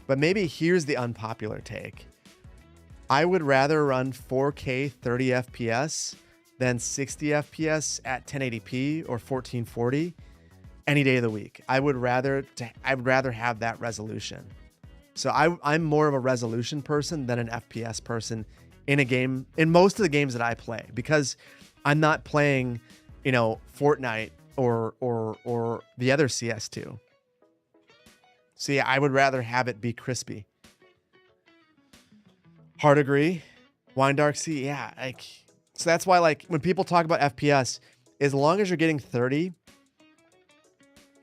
But maybe here's the unpopular take. I would rather run 4K 30 FPS than 60 FPS at 1080p or 1440 any day of the week. I would rather have that resolution. So I'm more of a resolution person than an FPS person in a game, in most of the games that I play, because I'm not playing, Fortnite or the other CS2. So yeah, I would rather have it be crispy. Hard agree. Wine Dark Sea, yeah. So that's why, when people talk about FPS, as long as you're getting 30,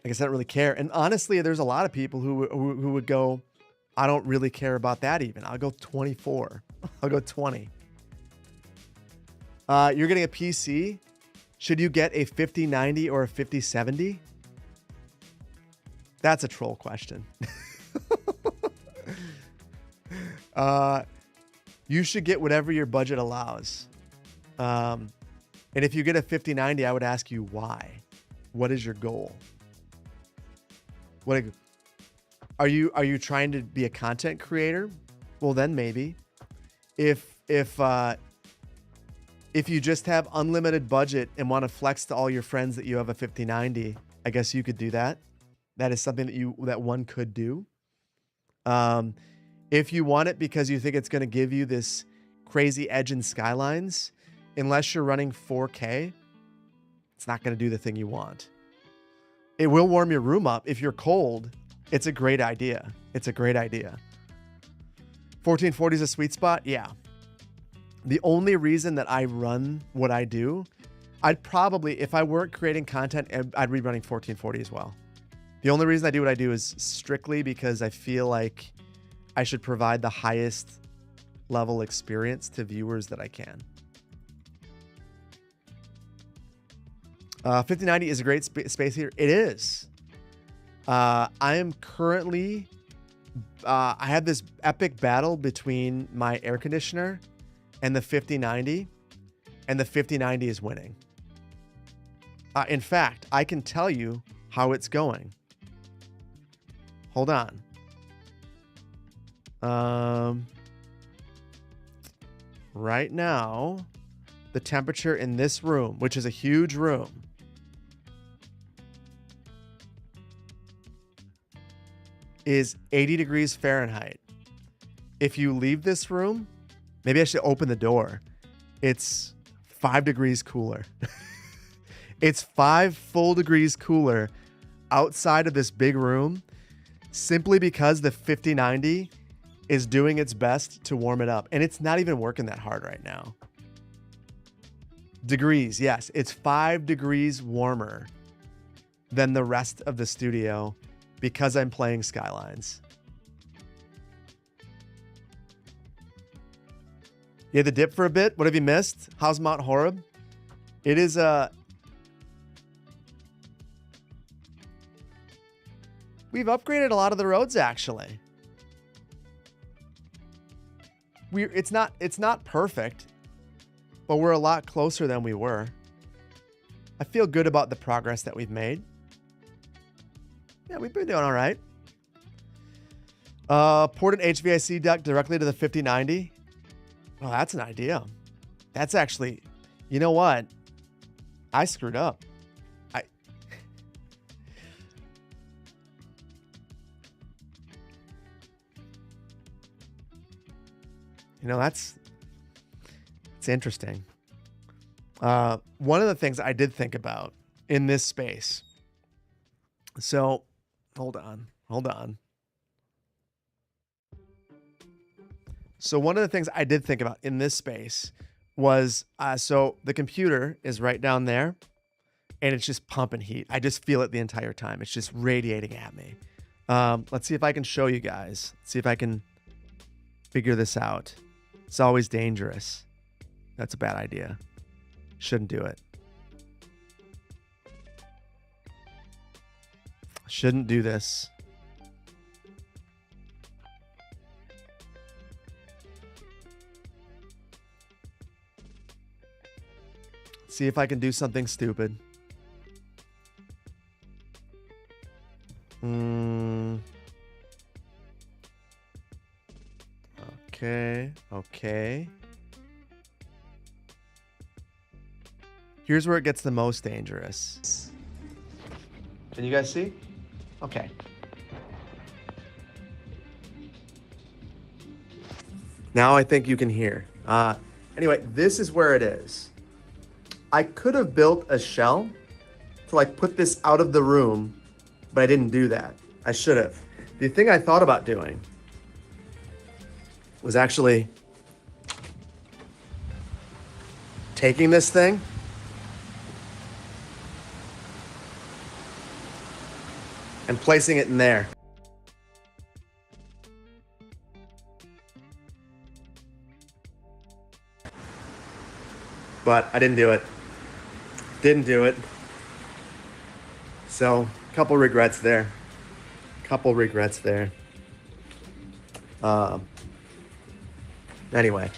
I guess I don't really care. And honestly, there's a lot of people who would go, I don't really care about that even. I'll go 24. I'll go 20. You're getting a PC. Should you get a 5090 or a 5070? That's a troll question. You should get whatever your budget allows. And if you get a 5090, I would ask you why. What is your goal? Are you trying to be a content creator? Well, then maybe. If you just have unlimited budget and want to flex to all your friends that you have a 5090, I guess you could do that. That is something that one could do. If you want it because you think it's going to give you this crazy edge in skylines, unless you're running 4K, it's not going to do the thing you want. It will warm your room up. If you're cold, it's a great idea. It's a great idea. 1440 is a sweet spot. Yeah. The only reason that I run what I do, I'd probably, if I weren't creating content, I'd be running 1440 as well. The only reason I do what I do is strictly because I feel like I should provide the highest level experience to viewers that I can. 5090 is a great space here. It is. I am currently, I have this epic battle between my air conditioner and the 5090, and the 5090 is winning. In fact, I can tell you how it's going. Hold on. Right now, the temperature in this room, which is a huge room, is 80 degrees Fahrenheit. If you leave this room, maybe I should open the door. It's 5 degrees cooler. It's 5 full degrees cooler outside of this big room, simply because the 5090 is doing its best to warm it up. And it's not even working that hard right now. Degrees, yes. It's 5 degrees warmer than the rest of the studio because I'm playing Skylines. You had the dip for a bit? What have you missed? How's Mount Horeb? It is we've upgraded a lot of the roads, actually. it's not perfect, but we're a lot closer than we were. I feel good about the progress that we've made. Yeah, we've been doing all right. Port an HVAC duct directly to the 5090. Oh, that's an idea. That's actually, you know what? I screwed up. You know, it's interesting. One of the things I did think about in this space. So, hold on. So one of the things I did think about in this space was, so the computer is right down there and it's just pumping heat. I just feel it the entire time. It's just radiating at me. Let's see if I can show you guys. See if I can figure this out. It's always dangerous. That's a bad idea. Shouldn't do it. Shouldn't do this. See if I can do something stupid. Okay. Here's where it gets the most dangerous. Can you guys see? Okay. Now I think you can hear. Anyway, this is where it is. I could have built a shell to like put this out of the room, but I didn't do that. I should have. The thing I thought about doing was actually taking this thing and placing it in there. But I didn't do it. So, couple regrets there. Anyway.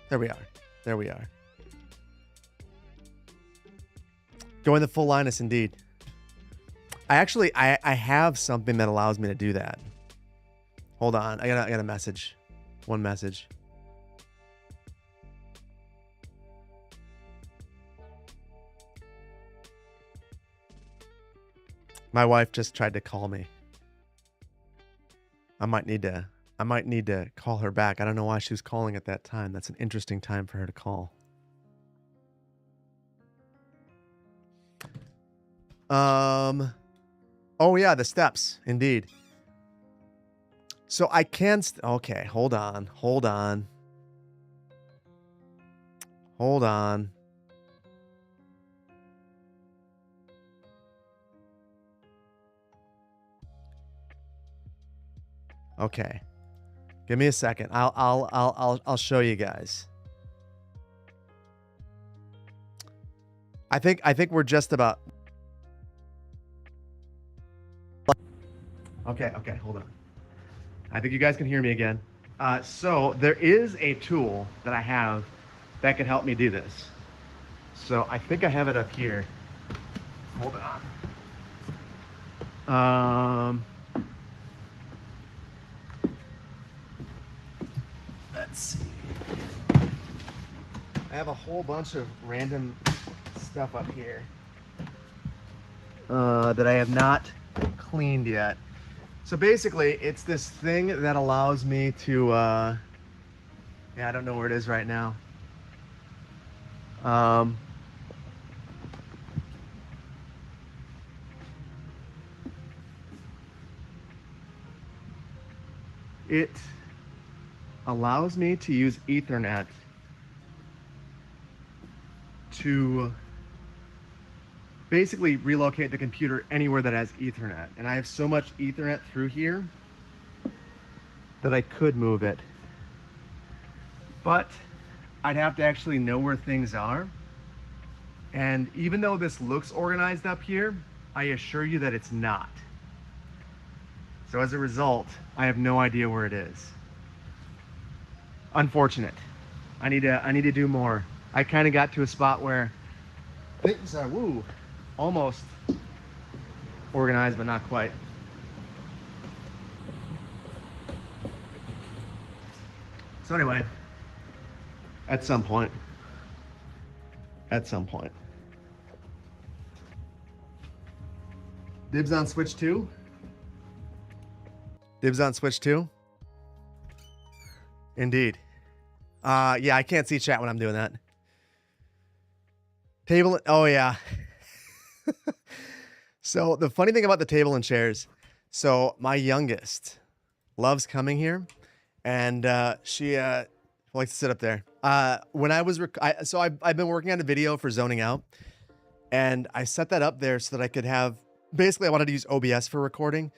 There we are. Going the full Linus indeed. I have something that allows me to do that. Hold on. I got a message. One message. My wife just tried to call me. I might need to call her back. I don't know why she was calling at that time. That's an interesting time for her to call. Oh yeah, the steps, indeed. So I can, okay, hold on. Okay. Give me a second. I'll show you guys. I think we're just about. Okay, hold on. I think you guys can hear me again. So there is a tool that I have that can help me do this. So I think I have it up here. Hold on. Let's see. I have a whole bunch of random stuff up here that I have not cleaned yet. So basically, it's this thing that allows me to, yeah, I don't know where it is right now. It allows me to use Ethernet to basically relocate the computer anywhere that has Ethernet. And I have so much Ethernet through here that I could move it. But I'd have to actually know where things are. And even though this looks organized up here, I assure you that it's not. So as a result, I have no idea where it is. Unfortunate. I need to do more. I kind of got to a spot where things are almost organized, but not quite. So anyway, at some point. Dibs on switch 2? Dibs on switch 2? Indeed. Yeah, I can't see chat when I'm doing that. Table, oh yeah. So the funny thing about the table and chairs, so my youngest loves coming here, and she likes to sit up there. When I was, I've been working on a video for zoning out, and I set that up there so that I could have, basically I wanted to use OBS for recording.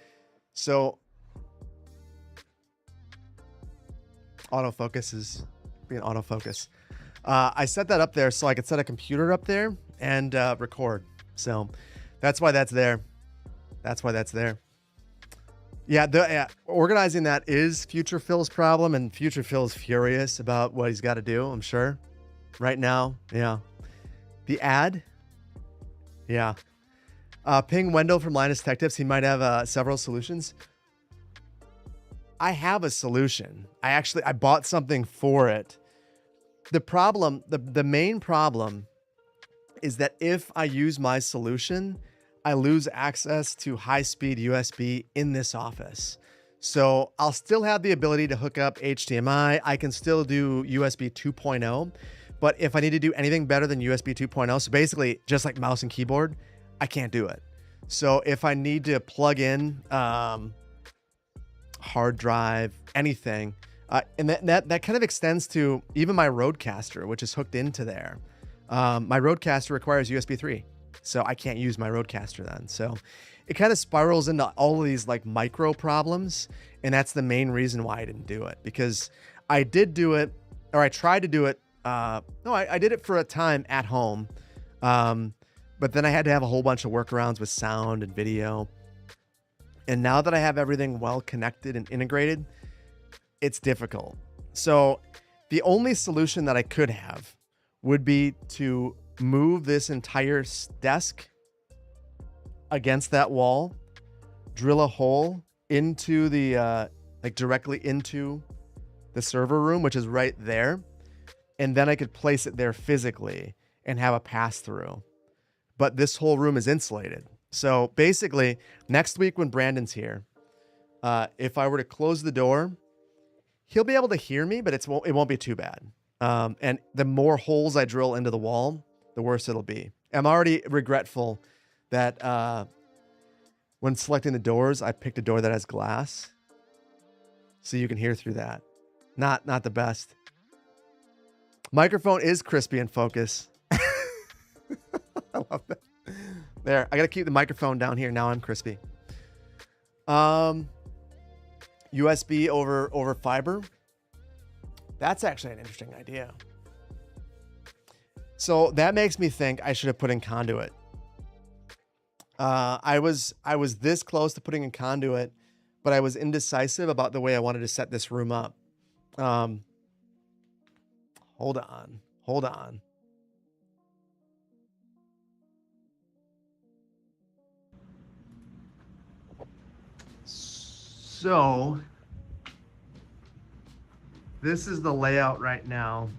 So autofocus is being autofocus. I set that up there so I could set a computer up there and record. So that's why that's there. Yeah, organizing that is Future Phil's problem, and Future Phil's furious about what he's got to do, I'm sure. Right now, yeah. The ad? Yeah. Ping Wendell from Linus Tech Tips. He might have several solutions. I have a solution. I bought something for it. The problem, the main problem is that if I use my solution, I lose access to high-speed USB in this office. So I'll still have the ability to hook up HDMI. I can still do USB 2.0, but if I need to do anything better than USB 2.0, so basically just like mouse and keyboard, I can't do it. So if I need to plug in hard drive, anything, and that kind of extends to even my Rodecaster, which is hooked into there. My Rodecaster requires USB 3. So I can't use my Rodecaster then. So it kind of spirals into all of these like micro problems. And that's the main reason why I didn't do it, because I did do it, or I tried to do it. I did it for a time at home. But then I had to have a whole bunch of workarounds with sound and video. And now that I have everything well connected and integrated, it's difficult. So the only solution that I could have would be to move this entire desk against that wall, drill a hole into the, directly into the server room, which is right there. And then I could place it there physically and have a pass through. But this whole room is insulated. So basically next week when Brandon's here, if I were to close the door, he'll be able to hear me, but it won't be too bad. And the more holes I drill into the wall, the worse it'll be. I'm already regretful that when selecting the doors, I picked a door that has glass, so you can hear through that. Not the best. Microphone is crispy in focus. I love that. There, I gotta keep the microphone down here. Now I'm crispy. USB over fiber. That's actually an interesting idea. So that makes me think I should have put in conduit. I was this close to putting in conduit, but I was indecisive about the way I wanted to set this room up. Hold on. So this is the layout right now.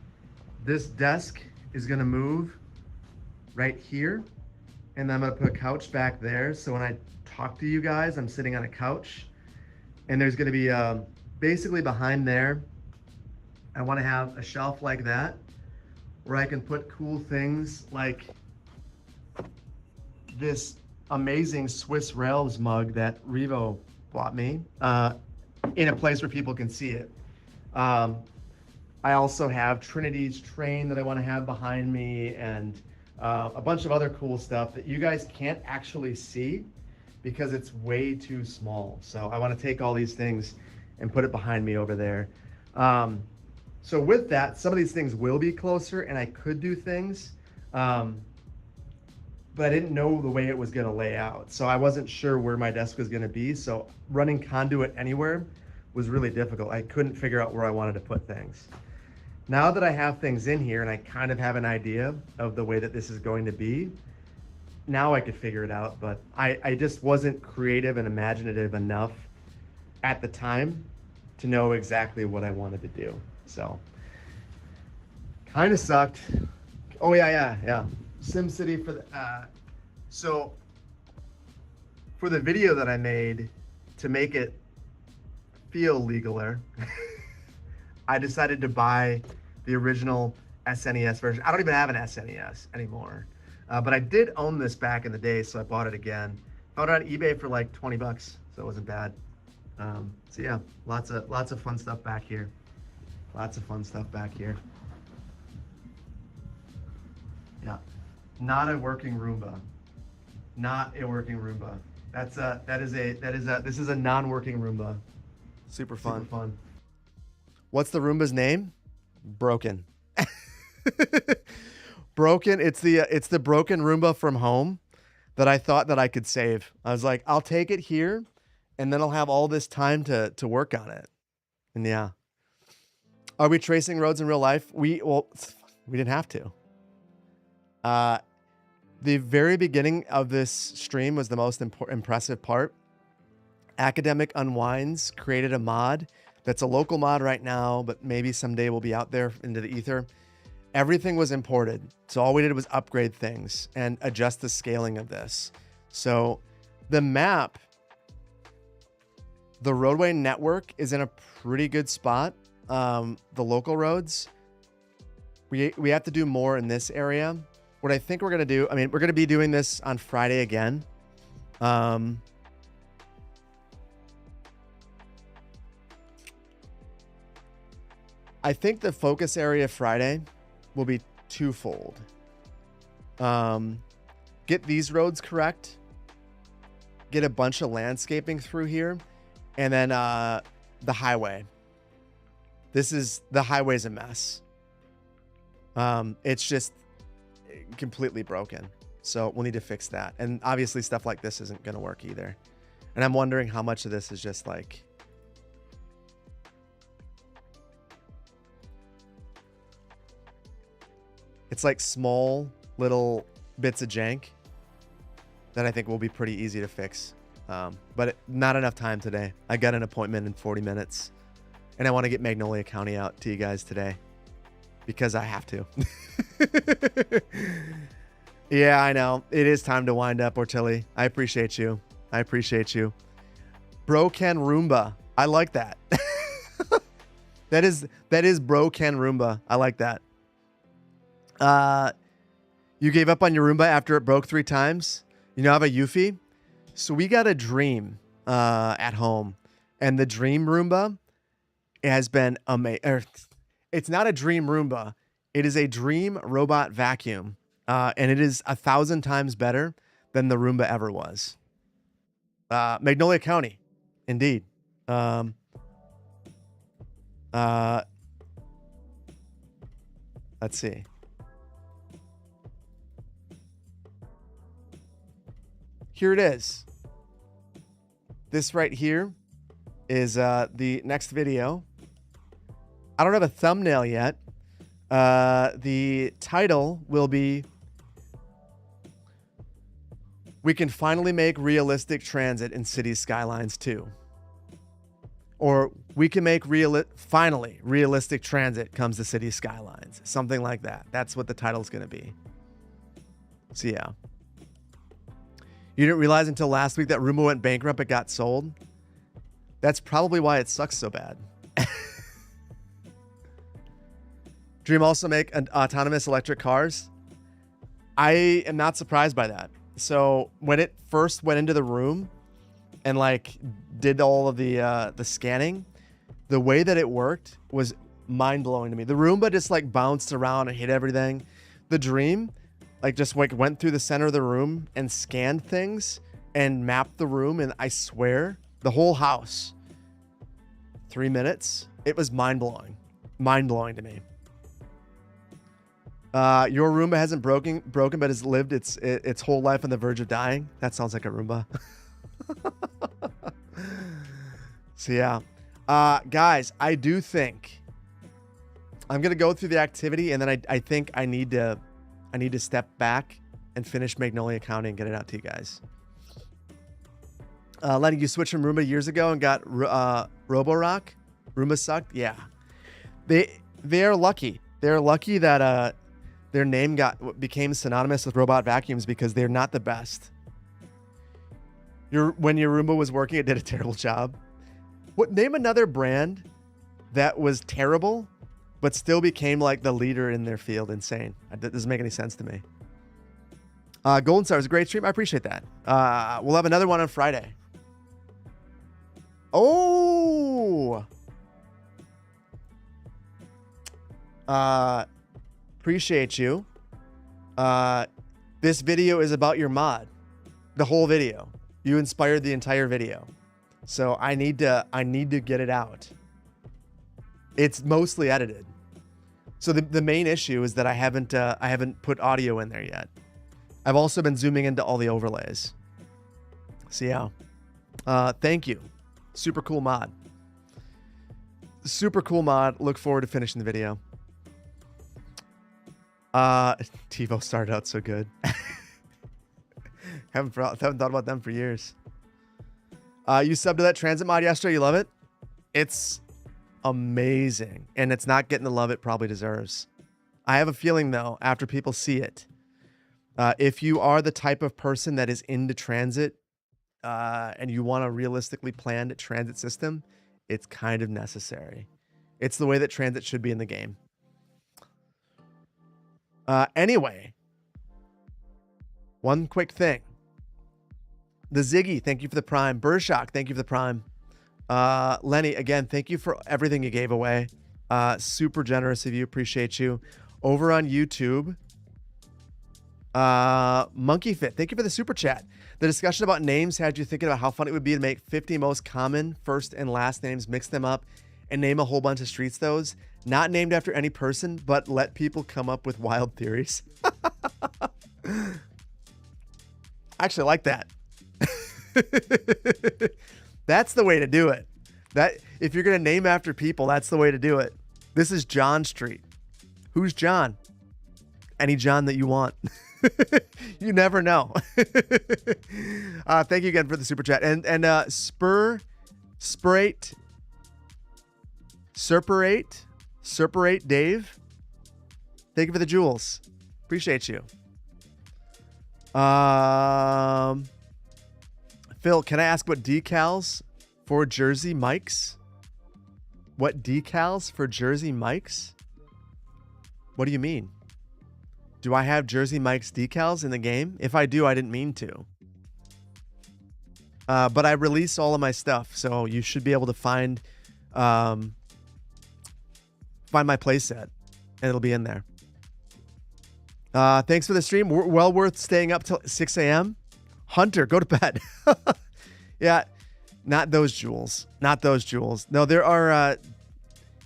This desk is going to move right here, and then I'm going to put a couch back there. So when I talk to you guys, I'm sitting on a couch, and there's going to be basically behind there, I want to have a shelf like that where I can put cool things like this amazing Swiss Rails mug that Revo bought me in a place where people can see it. I also have Trinity's train that I want to have behind me, and a bunch of other cool stuff that you guys can't actually see because it's way too small. So I want to take all these things and put it behind me over there. So with that, some of these things will be closer, and I could do things. but I didn't know the way it was going to lay out. So I wasn't sure where my desk was going to be. So running conduit anywhere was really difficult. I couldn't figure out where I wanted to put things. Now that I have things in here and I kind of have an idea of the way that this is going to be, now I could figure it out, but I just wasn't creative and imaginative enough at the time to know exactly what I wanted to do. So kind of sucked. Oh yeah. SimCity for the, so for the video that I made to make it feel legaler, I decided to buy the original SNES version. I don't even have an SNES anymore. But I did own this back in the day, so I bought it again. Found it on eBay for like 20 bucks, so it wasn't bad. So yeah, lots of fun stuff back here. Lots of fun stuff back here. Yeah, not a working Roomba. Not a working Roomba. This is a non-working Roomba. Super fun. Super fun. What's the Roomba's name? Broken. Broken. It's the broken Roomba from home that I thought that I could save. I was like, I'll take it here and then I'll have all this time to work on it. And yeah. Are we tracing roads in real life? We didn't have to. The very beginning of this stream was the most impressive part. Academic Unwinds created a mod that's a local mod right now, but maybe someday we'll be out there into the ether. Everything was imported. So all we did was upgrade things and adjust the scaling of this. So the map, the roadway network is in a pretty good spot. The local roads, we have to do more in this area. What I think we're going to do, I mean, we're going to be doing this on Friday again. I think the focus area Friday will be twofold. Get these roads correct, get a bunch of landscaping through here, and then the highway. The highway's a mess. It's just completely broken. So we'll need to fix that. And obviously stuff like this isn't going to work either. And I'm wondering how much of this is just like, it's like small little bits of jank that I think will be pretty easy to fix. But not enough time today. I got an appointment in 40 minutes and I want to get Magnolia County out to you guys today because I have to. Yeah, I know. It is time to wind up, Ortilli. I appreciate you. I appreciate you. Bro Can Roomba. I like that. That is Bro Can Roomba. I like that. You gave up on your Roomba after it broke 3 times. You now have a Eufy. So we got a Dream at home, and the Dream Roomba has been amazing. It's not a Dream Roomba. It is a Dream robot vacuum, and it is 1,000 times better than the Roomba ever was. Magnolia County, indeed. Let's see. Here it is. This right here is the next video. I don't have a thumbnail yet. The title will be, "We can finally make realistic transit in city skylines too." Or "We can make finally realistic transit comes to city skylines." Something like that. That's what the title's going to be. So yeah. You didn't realize until last week that Roomba went bankrupt, it got sold? That's probably why it sucks so bad. Dream also make autonomous electric cars? I am not surprised by that. So when it first went into the room and like did all of the scanning, the way that it worked was mind-blowing to me. The Roomba just like bounced around and hit everything. The Dream like just like went through the center of the room and scanned things and mapped the room, and I swear the whole house, 3 minutes. It was mind-blowing to me. Your Roomba hasn't broken, but has lived its whole life on the verge of dying. That sounds like a Roomba. So yeah, guys, I do think I'm gonna go through the activity, and then I think I need to step back and finish Magnolia County and get it out to you guys. Letting you switch from Roomba years ago and got Roborock. Roomba sucked. Yeah, they're lucky. They're lucky that their name became synonymous with robot vacuums because they're not the best. When your Roomba was working, it did a terrible job. Name another brand that was terrible, but still became like the leader in their field. Insane. That doesn't make any sense to me. Golden Star was a great stream. I appreciate that. We'll have another one on Friday. Oh. Appreciate you. This video is about your mod. The whole video. You inspired the entire video. So I need to get it out. It's mostly edited. So the main issue is that I haven't put audio in there yet. I've also been zooming into all the overlays. So yeah. Thank you. Super cool mod. Super cool mod. Look forward to finishing the video. TiVo started out so good. haven't thought about them for years. You subbed to that transit mod yesterday. You love it? It's amazing. And it's not getting the love it probably deserves. I have a feeling, though, after people see it, if you are the type of person that is into transit and you want a realistically planned transit system, it's kind of necessary. It's the way that transit should be in the game. Anyway, one quick thing. The Ziggy, thank you for the Prime. Burshock, thank you for the Prime. Lenny, again, thank you for everything you gave away. Super generous of you. Appreciate you. Over on YouTube, Monkey Fit, thank you for the super chat. The discussion about names had you thinking about how fun it would be to make 50 most common first and last names, mix them up, and name a whole bunch of streets those. Not named after any person, but let people come up with wild theories. I actually like that. That's the way to do it. That if you're going to name after people, that's the way to do it. This is John Street. Who's John? Any John that you want. You never know. Thank you again for the super chat. And Serperate Dave. Thank you for the jewels. Appreciate you. Phil, can I ask what decals for Jersey Mike's? What decals for Jersey Mike's? What do you mean? Do I have Jersey Mike's decals in the game? If I do, I didn't mean to. But I release all of my stuff, so you should be able to find my playset, and it'll be in there. Thanks for the stream. Well worth staying up till 6 a.m. Hunter, go to bed. Yeah, not those jewels. Not those jewels. No, there are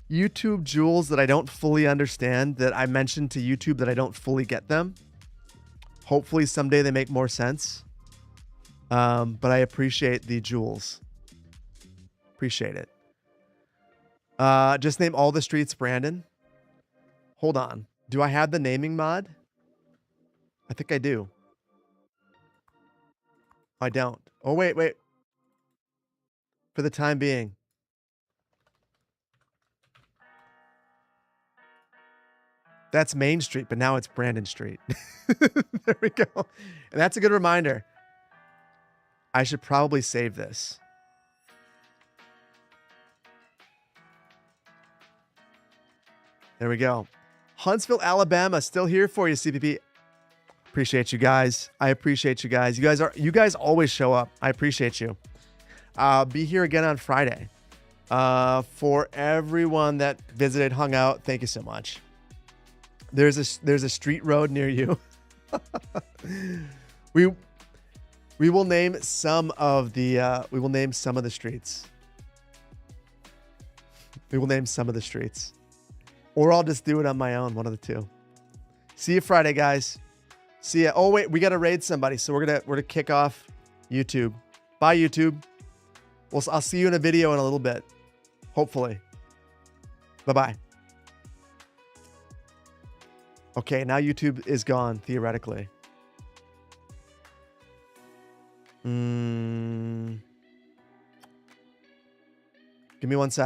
YouTube jewels that I don't fully understand that I mentioned to YouTube that I don't fully get them. Hopefully someday they make more sense. But I appreciate the jewels. Appreciate it. Just name all the streets, Brandon. Hold on. Do I have the naming mod? I think I do. I don't. Oh, wait. For the time being. That's Main Street, but now it's Brandon Street. There we go. And that's a good reminder. I should probably save this. There we go. Huntsville, Alabama, still here for you, CPP. Appreciate you guys. I appreciate you guys. You guys always show up. I appreciate you. Be here again on Friday. For everyone that visited, hung out, thank you so much. There's a street road near you. We will name some of the streets. We will name some of the streets. Or I'll just do it on my own, one of the two. See you Friday, guys. See ya. Oh wait, we gotta raid somebody, so we're gonna kick off YouTube. Bye, YouTube. I'll see you in a video in a little bit, hopefully. Bye-bye. Okay, now YouTube is gone theoretically. Give me 1 sec.